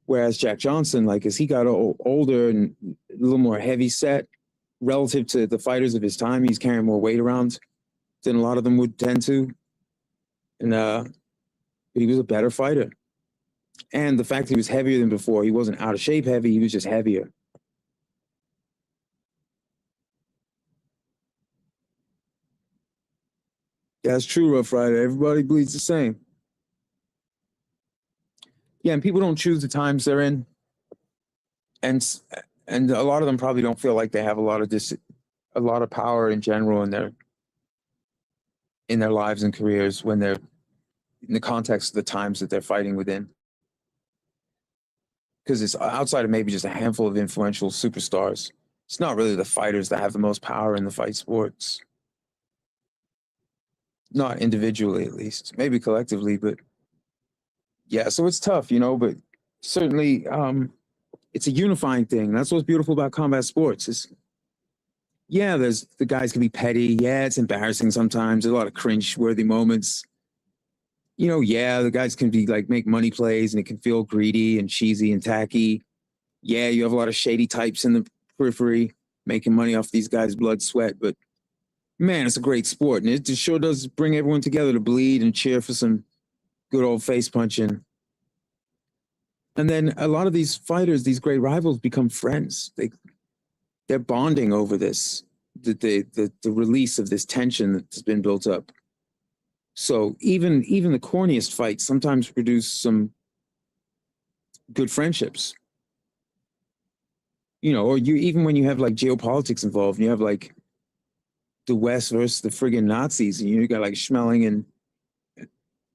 Speaker 2: Whereas Jack Johnson, like as he got older and a little more heavy set relative to the fighters of his time, he's carrying more weight around than a lot of them would tend to. And but he was a better fighter. And the fact that he was heavier than before, he wasn't out of shape heavy, he was just heavier. Yeah, that's true, Rough Rider. Everybody bleeds the same. Yeah, and people don't choose the times they're in. And a lot of them probably don't feel like they have a lot of power in general in their lives and careers when they're in the context of the times that they're fighting within. Because it's outside of maybe just a handful of influential superstars. It's not really the fighters that have the most power in the fight sports. Not individually, at least. Maybe collectively, but yeah, so it's tough, but certainly it's a unifying thing. That's what's beautiful about combat sports. There's the guys can be petty. Yeah, it's embarrassing sometimes. There's a lot of cringe-worthy moments. The guys can be like make money plays and it can feel greedy and cheesy and tacky. Yeah, you have a lot of shady types in the periphery making money off these guys' blood, sweat. But man, it's a great sport. And it just sure does bring everyone together to bleed and cheer for some good old face punching. And then a lot of these fighters, these great rivals, become friends. They're bonding over this, the release of this tension that's been built up. So even the corniest fights sometimes produce some good friendships. Or even when you have like geopolitics involved, and you have like the West versus the friggin' Nazis, and you got like Schmeling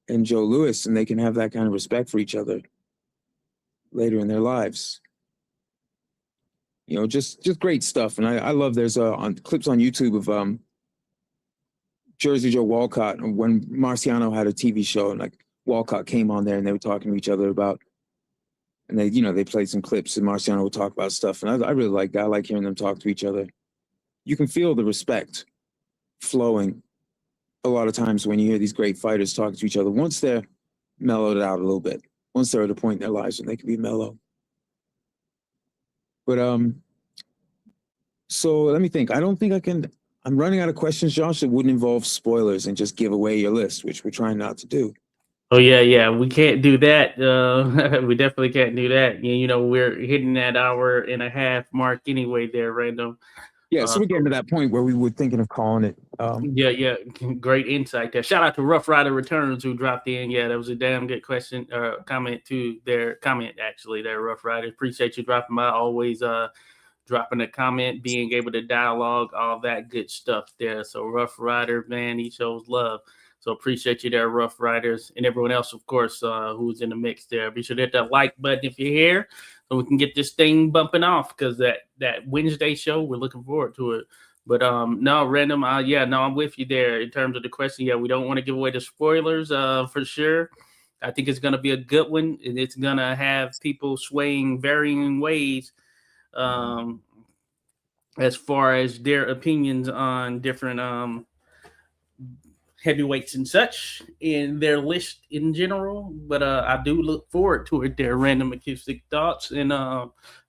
Speaker 2: and Joe Louis, and they can have that kind of respect for each other later in their lives. Just great stuff. And I love there's clips on YouTube of Jersey Joe Walcott, when Marciano had a TV show, and like Walcott came on there and they were talking to each other about, and they played some clips and Marciano would talk about stuff. And I really like that. I like hearing them talk to each other. You can feel the respect flowing a lot of times when you hear these great fighters talking to each other, once they're mellowed out a little bit, once they're at a point in their lives when they can be mellow. But So let me think. I don't think I can. I'm running out of questions, Josh, that wouldn't involve spoilers and just give away your list, which we're trying not to do.
Speaker 1: Oh yeah, we can't do that. We definitely can't do that. We're hitting that hour and a half mark anyway. There, random.
Speaker 2: Yeah, so we're getting to that point where we were thinking of calling it.
Speaker 1: Yeah, great insight there. Shout out to Rough Rider Returns who dropped in. Yeah, that was a damn good question, comment to their comment actually. There, Rough Rider. Appreciate you dropping by. Always dropping a comment, being able to dialogue, all that good stuff there. So Rough Rider, man, he shows love. So appreciate you there, Rough Riders, and everyone else, of course, who's in the mix there. Be sure to hit that like button if you're here, so we can get this thing bumping off. Because that Wednesday show, we're looking forward to it. But no, random. No, I'm with you there in terms of the question. Yeah, we don't want to give away the spoilers, for sure. I think it's going to be a good one, and it's going to have people swaying varying ways, um, as far as their opinions on different heavyweights and such in their list in general. But I do look forward to it. Their random acoustic thoughts, and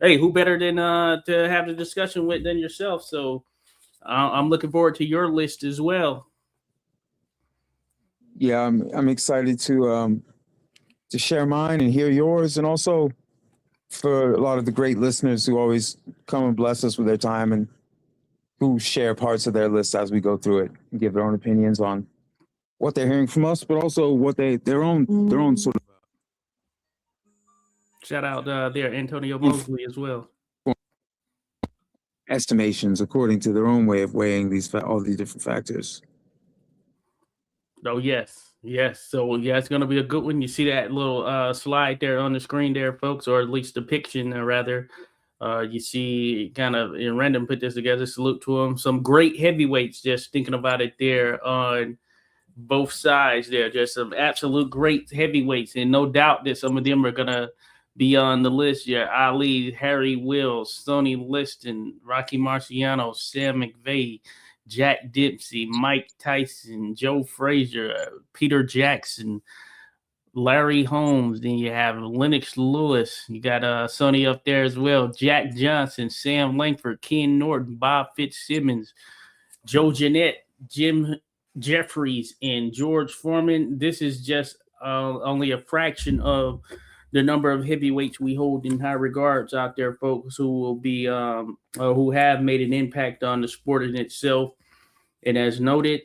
Speaker 1: hey, who better than to have the discussion with than yourself? So I'm looking forward to your list as well.
Speaker 2: Yeah, I'm excited to share mine and hear yours, and also for a lot of the great listeners who always come and bless us with their time and who share parts of their list as we go through it and give their own opinions on what they're hearing from us, but also what their own sort of
Speaker 1: Shout out there, Antonio Mosley as well.
Speaker 2: estimations according to their own way of weighing all these different factors.
Speaker 1: Oh yes. So yeah, it's gonna be a good one. You see that little slide there on the screen there, folks, or at least depiction, rather. You see, kind of in random put this together. Salute to them. Some great heavyweights. Just thinking about it there on both sides. There, just some absolute great heavyweights, and no doubt that some of them are gonna be on the list. Yeah, Ali, Harry Wills, Sonny Liston, Rocky Marciano, Sam McVeigh, Jack Dempsey, Mike Tyson, Joe Frazier, Peter Jackson, Larry Holmes. Then you have Lennox Lewis. You got Sonny up there as well. Jack Johnson, Sam Langford, Ken Norton, Bob Fitzsimmons, Joe Jeanette, Jim Jeffries, and George Foreman. This is just only a fraction of the number of heavyweights we hold in high regards out there, folks, who will be who have made an impact on the sport in itself. And as noted,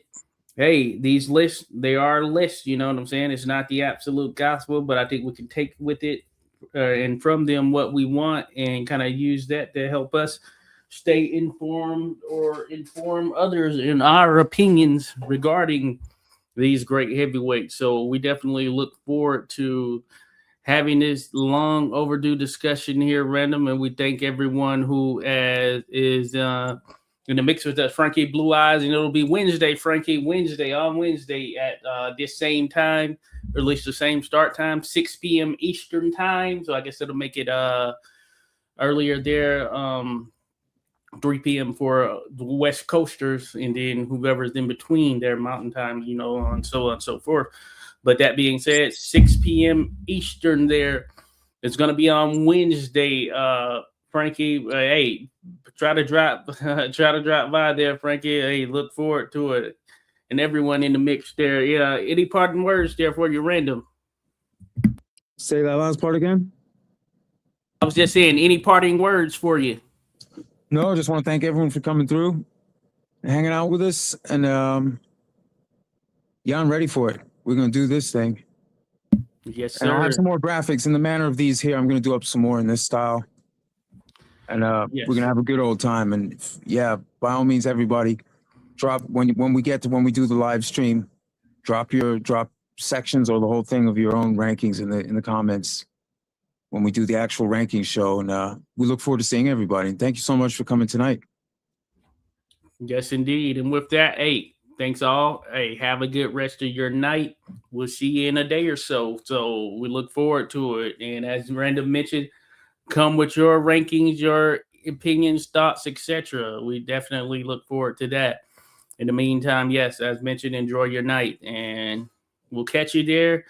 Speaker 1: hey, these lists, they are lists. You know what I'm saying? It's not the absolute gospel, but I think we can take with it and from them what we want and kind of use that to help us stay informed or inform others in our opinions regarding these great heavyweights. So we definitely look forward to having this long overdue discussion here, random, and we thank everyone who is in the mix with us, Frankie Blue Eyes, and it'll be Wednesday, Frankie, on Wednesday at this same time, or at least the same start time, 6 p.m. Eastern time. So I guess it'll make it earlier there, 3 p.m. for the West Coasters, and then whoever's in between their mountain time, and so on and so forth. But that being said, 6 p.m. Eastern there. It's going to be on Wednesday. Frankie, hey, try to drop by there, Frankie. Hey, look forward to it. And everyone in the mix there. Yeah, any parting words there for you, random?
Speaker 2: Say that last part again.
Speaker 1: I was just saying, any parting words for you?
Speaker 2: No, I just want to thank everyone for coming through and hanging out with us. And yeah, I'm ready for it. We're going to do this thing.
Speaker 1: Yes, sir.
Speaker 2: And I'll have some more graphics in the manner of these here. I'm going to do up some more in this style. And
Speaker 1: yes,
Speaker 2: we're going to have a good old time. And yeah, by all means, everybody, drop when we do the live stream, drop sections or the whole thing of your own rankings in the comments when we do the actual ranking show. And we look forward to seeing everybody. And thank you so much for coming tonight.
Speaker 1: Yes, indeed. And with that, hey, thanks all. Hey, have a good rest of your night. We'll see you in a day or so. So we look forward to it. And as Random mentioned, come with your rankings, your opinions, thoughts, etc. We definitely look forward to that. In the meantime, yes, as mentioned, enjoy your night. And we'll catch you there